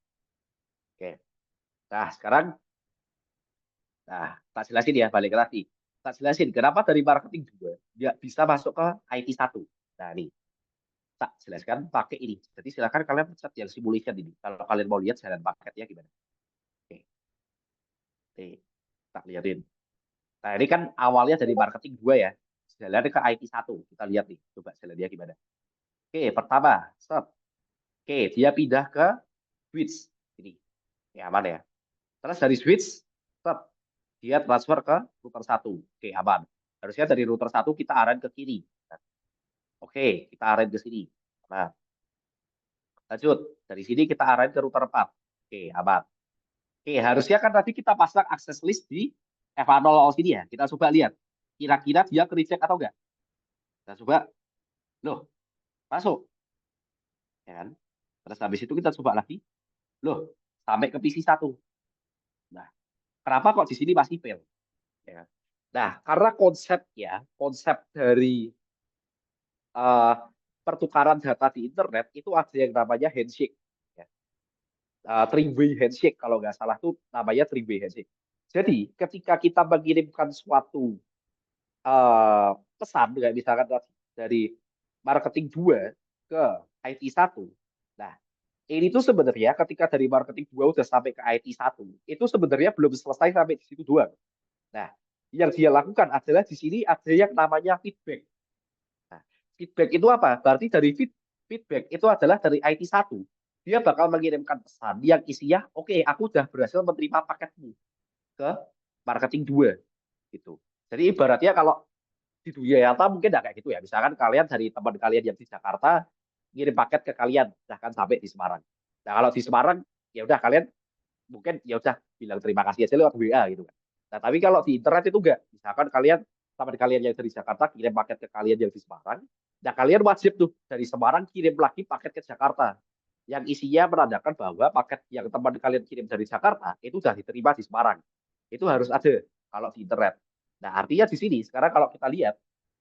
Oke. Nah, sekarang tak jelasin ya, balik lagi. Tak jelasin kenapa dari marketing 2 nggak bisa masuk ke IT1. Nah, nih, tak jelaskan pakai ini. Jadi silakan kalian pencet yang simulation ini. Kalau kalian mau lihat jalan paketnya gimana. Oke. Nih, tak lihatin. Nah, ini kan awalnya dari marketing 2 ya. Jalannya ke IT1. Kita lihat nih, coba jalannya gimana. Oke, pertama, stop. Oke, dia pindah ke switch. Ini. Ya, aman ya. Terus dari switch, stop. Dia transfer ke router 1. Oke, aman. Harusnya dari router 1 kita arahin ke kiri. Oke, kita arahin ke sini. Nah, lanjut. Dari sini kita arahin ke router 4. Oke, aman. Oke, harusnya kan tadi kita pasang akses list di Evanol sini ya. Kita coba lihat. Kira-kira dia ke-reject atau enggak? Kita coba. Loh, masuk. Ya kan? Terus habis itu kita coba lagi. Loh, sampai ke PC1. Nah, kenapa kok di sini masih fail? Ya kan? Nah, karena konsep dari eh, pertukaran data di internet itu ada yang namanya handshake. Ya. Three-way handshake kalau nggak salah tuh namanya three-way handshake. Jadi ketika kita mengirimkan suatu pesan, kayak misalkan dari marketing 2 ke IT1, nah ini tuh sebenarnya ketika dari marketing 2 udah sampai ke IT1, itu sebenarnya belum selesai sampai di situ doang. Nah, yang dia lakukan adalah di sini ada yang namanya feedback. Nah, feedback itu apa? Berarti dari feedback itu adalah dari IT1. Dia bakal mengirimkan pesan yang isinya, oke, aku udah berhasil menerima paketmu ke marketing 2 gitu. Jadi ibaratnya kalau di dunia nyata mungkin nggak kayak gitu ya. Misalkan kalian dari teman kalian yang di Jakarta ngirim paket ke kalian, bahkan sampai di Semarang. Nah kalau di Semarang ya udah kalian mungkin ya udah bilang terima kasih aja lewat WA gitu kan. Nah tapi kalau di internet itu enggak. Misalkan kalian teman kalian yang dari Jakarta kirim paket ke kalian yang di Semarang, nah kalian wajib tuh dari Semarang kirim lagi paket ke Jakarta yang isinya menandakan bahwa paket yang teman kalian kirim dari Jakarta itu sudah diterima di Semarang. Itu harus ada kalau di internet. Nah, artinya di sini sekarang kalau kita lihat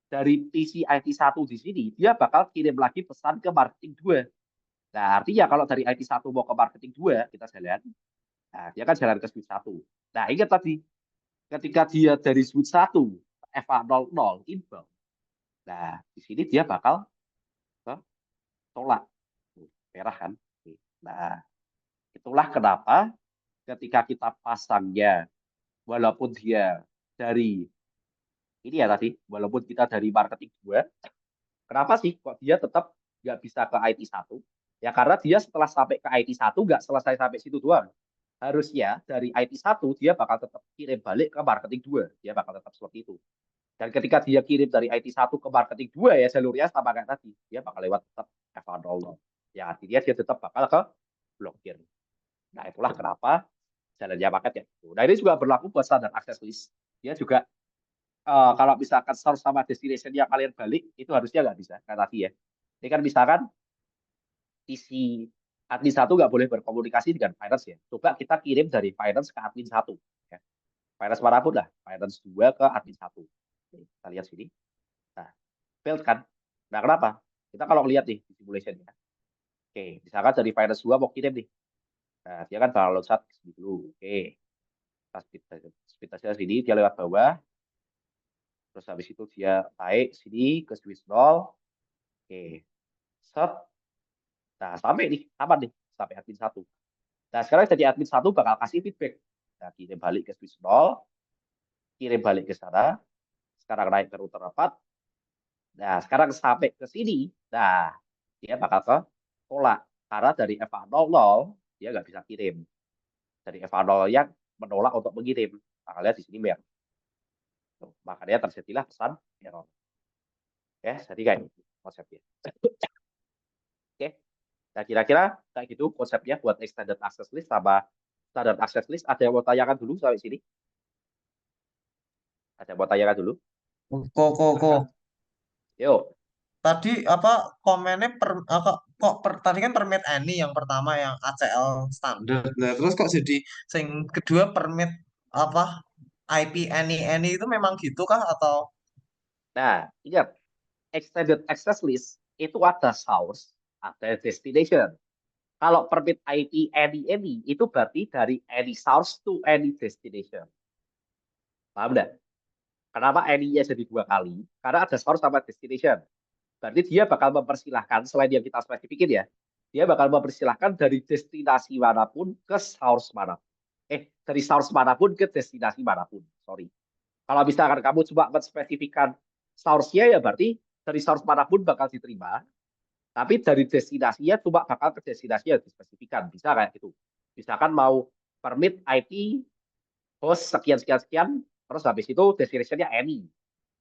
dari PC IT1 di sini dia bakal kirim lagi pesan ke marketing 2. Nah, artinya kalau dari IT1 mau ke marketing 2 kita jalan, nah dia kan jalan ke switch 1. Nah, ingat tadi ketika dia dari switch 1 FA00 inbound. Nah, di sini dia bakal ke tolak. Merah kan? Nah, itulah kenapa ketika kita pasangnya walaupun dia dari ini ya tadi, walaupun kita dari marketing 2, Kenapa sih kok dia tetap nggak bisa ke IT1? Ya karena dia setelah sampai ke IT1 nggak selesai sampai situ doang. Harusnya dari IT1 dia bakal tetap kirim balik ke marketing 2. Dia bakal tetap seperti itu. Dan ketika dia kirim dari IT1 ke marketing 2 ya jalurnya sama kayak tadi. Dia bakal lewat tetap FA00. Ya artinya dia tetap bakal ke blokir. Nah itulah kenapa jalannya paket ya. Nah ini juga berlaku buat standar access list. Dia juga kalau misalkan source sama destination yang kalian balik itu harusnya nggak bisa kayak tadi ya. Ini kan misalkan isi admin 1 nggak boleh berkomunikasi dengan finance ya. Coba kita kirim dari finance ke admin 1. Ya. Finance manapun lah. Finance 2 ke admin 1. Kita lihat sini. Nah, failed kan? Nah, kenapa? Kita kalau lihat nih di simulation ya. Oke, misalkan dari finance 2 mau kirim nih. Nah, dia kan bakal loncat sini dulu. Oke. Speed testnya sini, dia lewat bawah. Terus habis itu dia naik sini ke switch 0. Oke. Set. Nah, sampai nih, aman nih. Sampai admin 1. Nah, sekarang jadi admin 1 bakal kasih feedback. Nah, kirim balik ke switch 0. Kirim balik ke sana. Sekarang naik ke router 4. Nah, sekarang sampai ke sini. Nah, dia bakal ke tolak. Karena dari FA00 dia nggak bisa kirim. Dari FA0 yang menolak untuk mengirim. Nah, lihat di sini merah. Makanya terjadilah pesan error. Ya, jadi kayak gitu konsepnya. Oke. Nah, kira-kira kayak gitu konsepnya buat extended access list sama standard access list. Ada yang mau tanyakan dulu sampai sini? Ada yang mau tanyakan dulu? Kok. Yuk. Tadi apa komennya tadi kan permit any yang pertama yang ACL standar. Nah, terus kok jadi sing kedua permit apa IP any itu memang gitu kah atau Nah, ingat extended access list itu ada source, ada destination. Kalau permit IP any itu berarti dari any source to any destination. Paham nggak? Kenapa any-nya jadi 2 kali? Karena ada source sama destination. Berarti dia bakal mempersilahkan, selain yang kita spesifikin ya, dia bakal mempersilahkan dari destinasi manapun ke source manapun. Dari source manapun ke destinasi manapun. Sorry. Kalau misalkan kamu cuma menspesifikan source-nya ya berarti dari source manapun bakal diterima. Tapi dari destinasinya cuma bakal ke destinasi yang dispesifikan. Bisa kayak gitu. Misalkan mau permit IP host sekian, terus habis itu destination-nya any.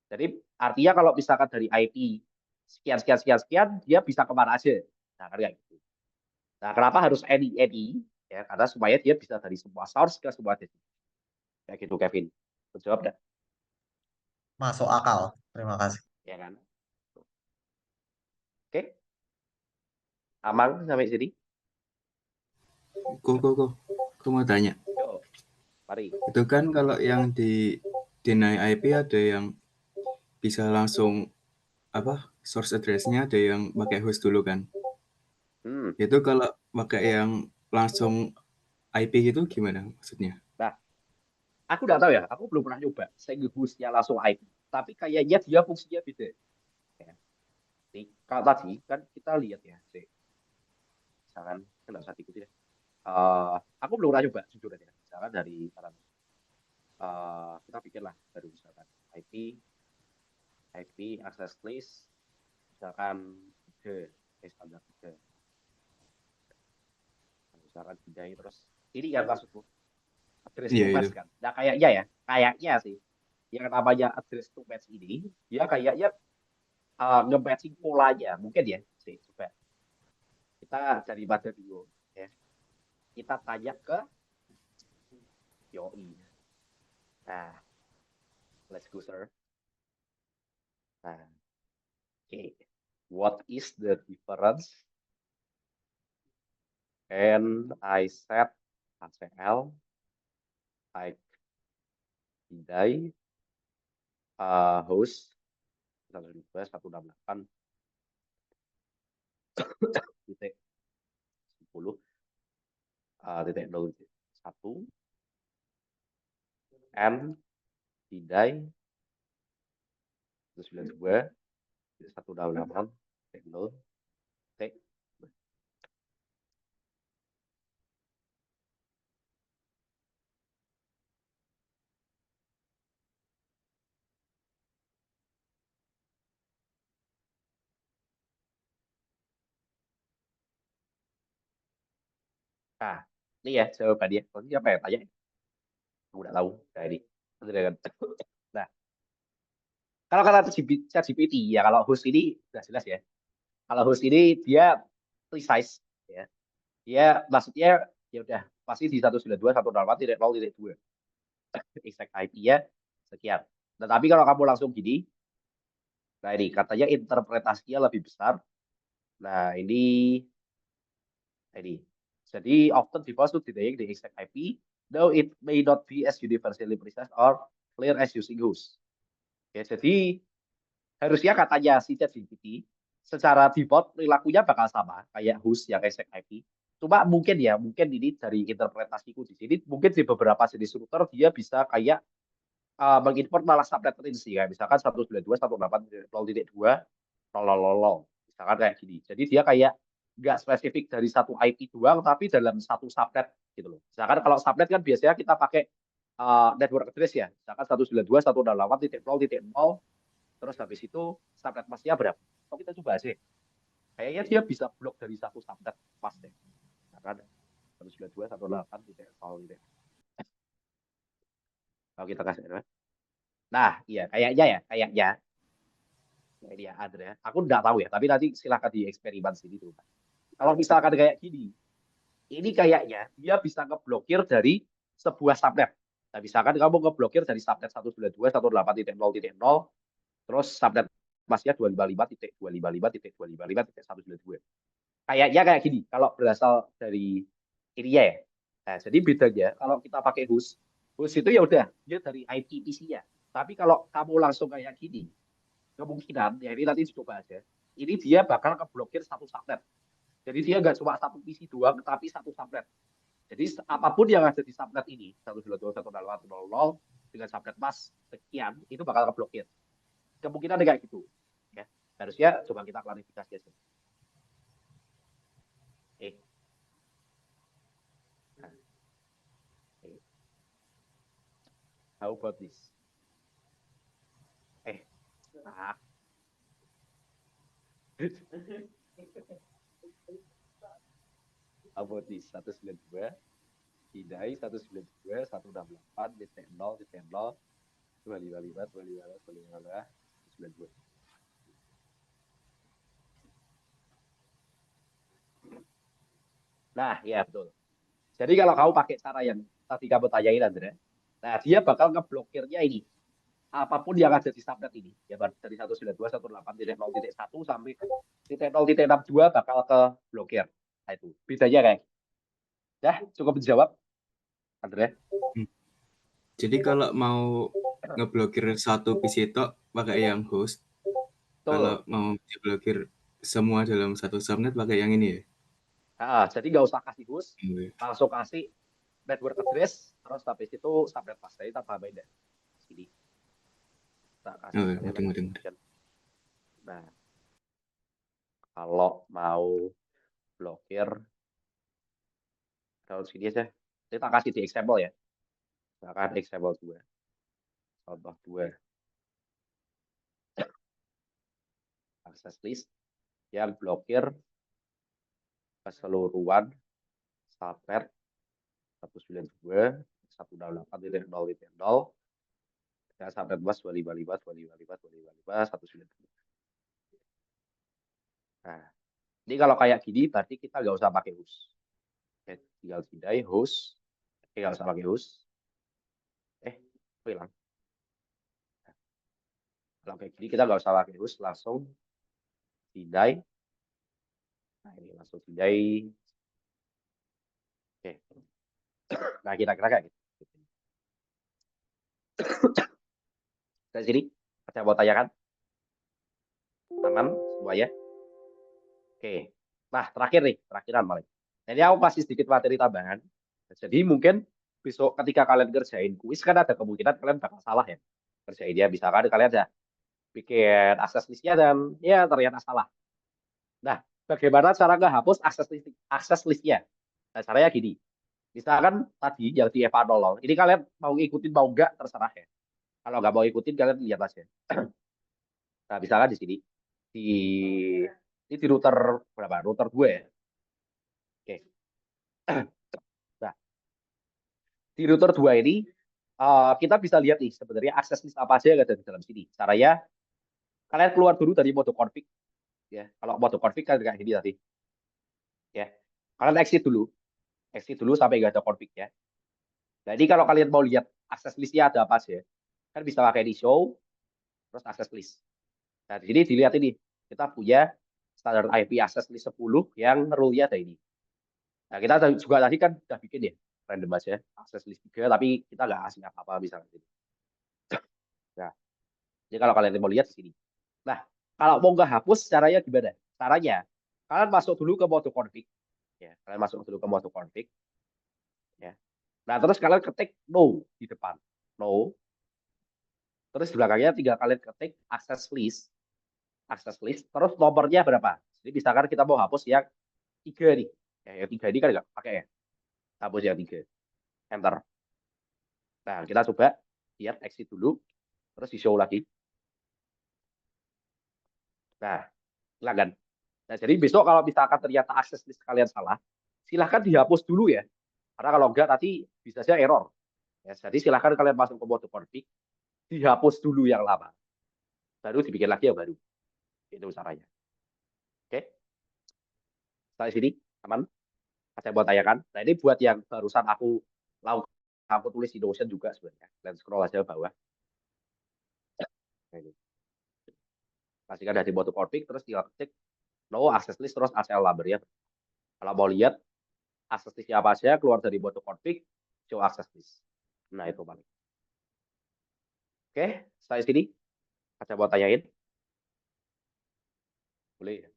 Jadi artinya kalau misalkan dari IP sekian, dia bisa kemana aja. Nah, kayak gitu. Nah, kenapa harus any? Ya, karena supaya dia bisa dari semua source ke semua destination. Kayak gitu, Kevin. Jawab dah. masuk akal? Terima kasih. Ya kan? Oke, aman sampai sini? Kok mau tanya. Yuk, mari. Itu kan kalau yang di deny IP ada yang bisa langsung source address-nya ada yang pakai host dulu kan. Itu kalau pakai yang langsung IP gitu gimana maksudnya? Nah, aku nggak tahu ya. Aku belum pernah nyoba. Saya nge-hostnya langsung IP. Tapi kayaknya dia fungsinya beda. Ya. Nih, kalau tadi kan kita lihat ya. Misalkan, nggak usah diikuti deh. Aku belum pernah nyoba, jujur aja. Misalkan dari kita bikinlah dari misalkan IP access list, misalkan 3, standar 3. Misalkan bidai terus. Ini yang maksudku. Address to match kan. Nah kayaknya sih. Yang namanya address to match ini, dia kayaknya nge-matching polanya. Mungkin ya. Sih, coba. Kita daripada bingung. Ya. Kita tanya ke Yoi. Nah, let's go, sir. Nah, okay. What is the difference? And I set ACL like bidai host 168 titik 10 titik 01 and bidai 192 168 titik 0 titik Nah, ini ya jawabannya. Tadi apa ya tanya? Aku nggak tahu. Nah, ini. Nah, kalau kata ChatGPT ya, kalau host ini sudah jelas ya. Kalau host ini dia precise ya. Dia maksudnya ya udah pasti di 192.168.0.2 exact IP-nya sekian. Nah, tapi kalau kamu langsung gini, nah ini katanya interpretasinya lebih besar. Nah, ini. Jadi often default to denying the exact IP, though it may not be as universally precise or clear as using host. Ya, jadi harusnya katanya si ChatGPT secara default perilakunya bakal sama kayak host yang exact IP. Cuma mungkin ini dari interpretasiku di sini, mungkin di beberapa jenis router dia bisa kayak mengimport malah subnet range kayak misalkan 192.168.0.2 lololol. Misalkan kayak gini. Jadi dia kayak nggak spesifik dari satu IP doang, tapi dalam satu subnet gitu loh. Misalkan kalau subnet kan biasanya kita pakai network address ya. Misalkan 192.168.0.0, terus habis itu subnet masnya berapa? Oh, kita coba aja. Kayaknya dia bisa blok dari satu subnet pas deh. Misalkan 192.168.0.0. Kalau kita kasih. Nah, iya kayaknya. Nah, ini ya, Andre. Aku nggak tahu ya, tapi nanti silakan dieksperimen sini tuh. Kalau misalkan kayak gini, ini kayaknya dia bisa ngeblokir dari sebuah subnet. Nah, misalkan kamu ngeblokir dari subnet 192.168.0.0, terus subnet masnya 255.255.255.192. Kayaknya kayak gini, kalau berasal dari ini ya. Nah, jadi bedanya kalau kita pakai host itu ya udah dia dari IP PC-nya. Tapi kalau kamu langsung kayak gini, kemungkinan ya ini nanti dicoba aja. Ini dia bakal ngeblokir satu subnet. Jadi dia nggak cuma satu PC doang, tapi satu subnet. Jadi apapun yang ada di subnet ini 192.168.0.0 dengan subnet mas sekian itu bakal ngeblokir. Kemungkinan kayak gitu. Ya, harusnya coba kita klarifikasi aja. How about this? Nah. How about this? 192 Hidai 192 168 0 0 255 92. Nah, ya betul. Jadi kalau kamu pakai cara yang tadi kamu tanyain, Andre, nah dia bakal ngeblokirnya ini. Apapun yang ada di subnet ini. Ya dari 192.168.0.1 sampai 0.62 bakal ke blokir. Nah, itu bedanya kayak. Ya, cukup dijawab, Andre. Jadi kalau mau ngeblokir satu PC itu pakai yang host. Betul. Kalau mau diblokir semua dalam satu subnet pakai yang ini ya. Jadi nggak usah kasih host, langsung kasih network address, terus habis itu subnet pas. Jadi tambah beda. Sini. Kita kasih. Nah, kalau mau blokir, kalau sini aja, kita kasih di example ya. Misalkan example 2. Contoh 2. Access list yang blokir keseluruhan subnet 192.168.0.0 dan subnet bus 255.255.255.192. Nah, ini kalau kayak gini berarti kita nggak usah pakai host. Tinggal pindai host. Nggak usah pakai host. Hilang. Kalau kayak gini kita nggak usah pakai host, langsung pindai. Nah, ini langsung pindai. Oke. Nah, kira-kira kayak gitu. Dari sini, ada mau tanyakan? Aman semuanya? Oke. Nah, terakhiran paling. Jadi aku kasih sedikit materi tambahan. Jadi mungkin besok ketika kalian kerjain kuis kan ada kemungkinan kalian bakal salah ya. Kerjain dia misalkan kalian ada bikin akses listnya dan ya ternyata salah. Nah, bagaimana cara nggak hapus akses listnya? Nah, caranya gini. Misalkan tadi yang di EVA 00, ini kalian mau ngikutin mau nggak terserah ya. Kalau nggak mau ikutin kalian lihat aja. Nah, misalkan di sini di router berapa? Router gue ya. Oke. di router 2 ini kita bisa lihat nih sebenarnya akses list apa aja yang ada di dalam sini. Caranya kalian keluar dulu dari mode config ya. Kalau mode config kan kayak gini tadi. Ya. Kalian exit dulu sampai nggak ada config ya. Jadi kalau kalian mau lihat akses listnya ada apa aja, kan bisa pakai di show terus akses list. Nah, di sini dilihat ini. Kita punya standar IP access list 10 yang rule-nya ada ini. Nah, kita juga tadi kan udah bikin ya random aja akses list 3 tapi kita nggak kasih apa-apa misalnya. Nah, jadi kalau kalian mau lihat di sini. Nah, kalau mau nggak hapus caranya gimana? Caranya kalian masuk dulu ke mode config. Ya, kalian masuk dulu ke mode config. Ya. Nah, terus kalian ketik no di depan. No. Terus di belakangnya tinggal kalian ketik access list. Access list. Terus nomornya berapa? Jadi misalkan kita mau hapus yang 3 nih. Ya, yang 3 ini kan nggak pakai ya. Hapus yang 3. Enter. Nah, kita coba lihat exit dulu. Terus di show lagi. Nah, silakan. Nah, jadi besok kalau misalkan ternyata akses list kalian salah, silahkan dihapus dulu ya. Karena kalau enggak nanti bisa saja error. Ya, jadi silahkan kalian masuk ke mode config, dihapus dulu yang lama. Baru dibikin lagi yang baru. Itu caranya. Oke. Sampai sini aman? Saya mau tanyakan. Nah, ini buat yang barusan aku lakukan, aku tulis di Notion juga sebenarnya. Kalian scroll aja ke bawah. Nah, ini. Pastikan dari mode config, terus tinggal ketik no access list, terus ACL number ya. Kalau mau lihat akses list apa aja, keluar dari mode config, show access list. Nah, itu paling. Oke, sampai sini. Saya mau tanyain. Boleh ya?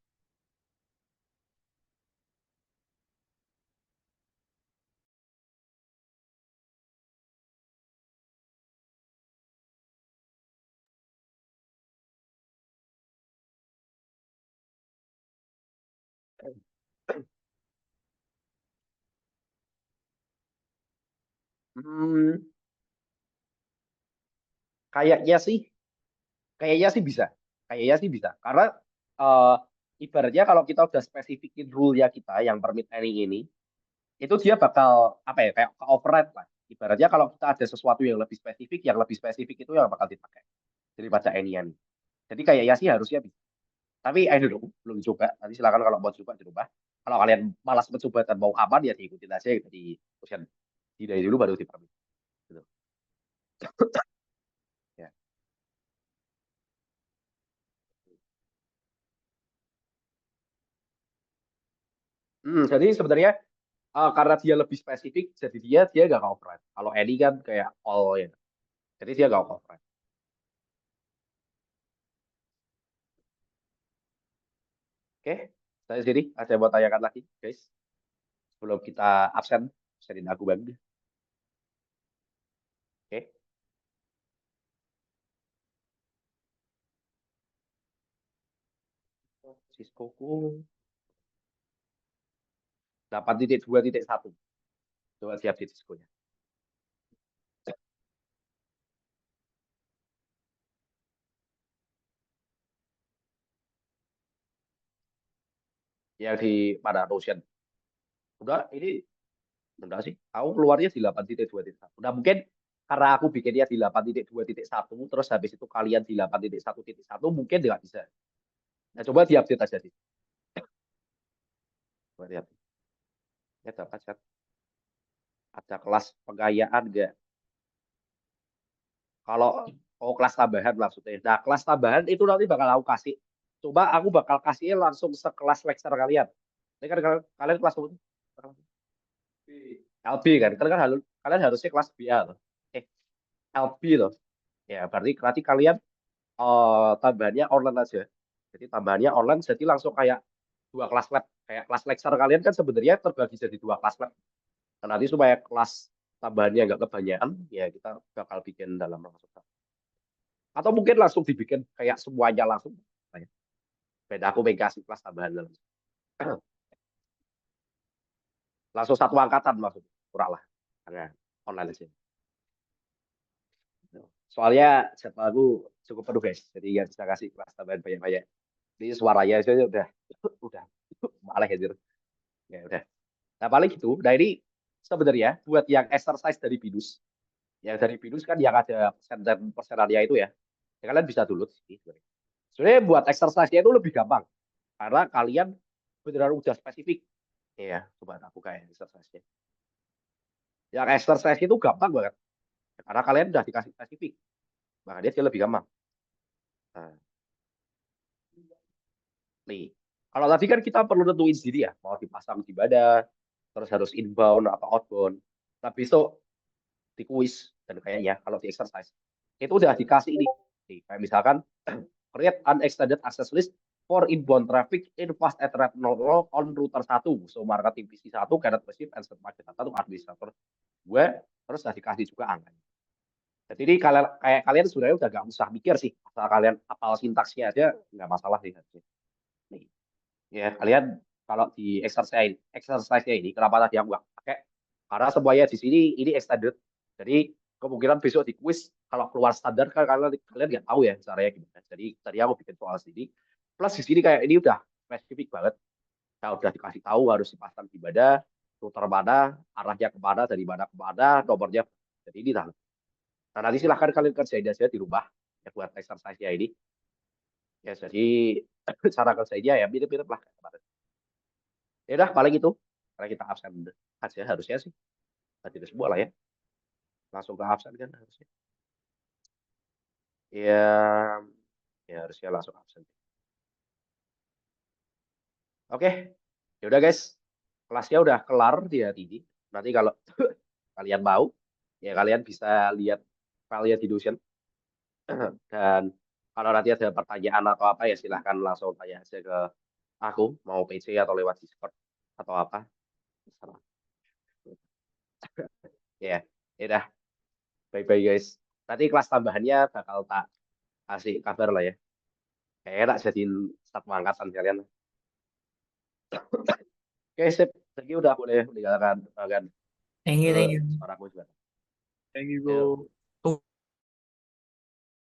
Hmm, kayaknya sih bisa. Kayaknya sih bisa. Karena eh, ibaratnya kalau kita udah spesifikin rule-nya kita yang permit any ini, itu dia bakal apa ya kayak ke override lah. Ibaratnya kalau kita ada sesuatu yang lebih spesifik itu yang bakal dipakai daripada any-nya nih. Jadi kayaknya sih harusnya bisa. Tapi I don't know, belum coba. Nanti silakan kalau mau coba dirubah. Kalau kalian malas mencoba dan mau aman ya diikutin aja di option dari dulu baru di permit. Gitu. Ya. Jadi sebenarnya karena dia lebih spesifik, jadi dia nggak override. Kalau any kan kayak all ya. Jadi dia nggak override. Oke, saya sendiri ada yang mau tanyakan lagi, guys. Sebelum kita absen, absenin aku bang. Oke. Cisco ku 8.2.1. Coba siap di Cisco-nya. Yang di pada Notion. Udah, ini udah sih. Aku keluarnya di 8.2.1. Udah mungkin karena aku bikinnya di 8.2.1, terus habis itu kalian di 8.1.1, mungkin nggak bisa. Nah, coba diupdate aja sih. Coba lihat. Ya dapat chat. Ada kelas pengayaan nggak? Kalau kelas tambahan maksudnya. Nah, kelas tambahan itu nanti bakal aku kasih. Coba aku bakal kasihnya langsung sekelas lecture kalian. Ini kan kalian kelas LB kan? Kalian harusnya kelas BA loh. LB loh. Ya, berarti kalian tambahannya online aja. Jadi tambahannya online jadi langsung kayak dua kelas lab. Kayak kelas lecture kalian kan sebenarnya terbagi jadi dua kelas lab. Nah, nanti supaya kelas tambahannya nggak kebanyakan, ya kita bakal bikin dalam langsung. Atau mungkin langsung dibikin kayak semuanya langsung. Beda aku kasih kelas tambahan dalam. Langsung satu angkatan maksudnya. Kurang lah. Karena online aja. Soalnya jadwal aku cukup penuh guys. Jadi nggak bisa kasih kelas tambahan banyak-banyak. Ini suaranya aja udah malah ya. Ya udah. Nah paling gitu. Nah ini sebenarnya buat yang exercise dari BINUS, yang dari BINUS kan yang ada persen dan persenannya itu ya, kalian bisa download sih sebenarnya. Sebenarnya buat exercise-nya itu lebih gampang karena kalian beneran udah spesifik. Iya, coba aku kayak exercise-nya. Yang exercise itu gampang banget karena kalian udah dikasih spesifik, makanya dia lebih gampang. Nah, nih, kalau tadi kan kita perlu tentuin sendiri ya, mau dipasang di mana, terus harus inbound apa outbound. Nah, besok di kuis dan kayaknya kalau di exercise itu udah dikasih ini. Nih, kayak misalkan create unextended access list for inbound traffic in fast at rate 00 on router 1. So marketing PC 1 cannot receive and set market data to administrator gue, terus udah dikasih juga angka. Jadi ini kalian sebenarnya udah gak usah mikir sih, asal kalian hafal sintaksnya aja nggak masalah sih. Nih, ya kalian kalau di exercise-nya ini kenapa tadi aku nggak pakai? Karena semuanya di sini ini extended. Jadi kemungkinan besok di quiz kalau keluar standar kan kalian nggak tahu ya caranya gimana. Jadi tadi aku bikin soal sendiri. Plus di sini kayak ini udah spesifik banget. Nah, udah dikasih tahu harus dipasang di mana, router mana, arahnya kemana, dari mana ke mana, nomornya. Jadi ini dah. Nah, nanti silahkan kalian kerjain aja di rumah ya buat exercise-nya ini. Ya jadi cara kerjanya ya mirip-mirip lah kayak kemarin. Ya udah paling itu. Karena kita absen aja harusnya sih. Tidak semua lah ya. Langsung ke absen kan harusnya. Ya, ya harusnya langsung absen. Oke, ya udah guys. Kelasnya udah kelar di hari ini. Nanti kalau kalian mau, ya kalian bisa lihat filenya di Notion. Dan kalau nanti ada pertanyaan atau apa ya silahkan langsung tanya aja ke aku, mau PC atau lewat Discord atau apa. Terserah. Ya, ya udah. Bye-bye guys. Nanti kelas tambahannya bakal tak kasih kabar lah ya. Kayaknya tak jadiin staf angkatan kalian. Oke, sip. Thank you udah boleh meninggalkan Thank you, thank you. suaraku juga. Thank you, Yuk. bro.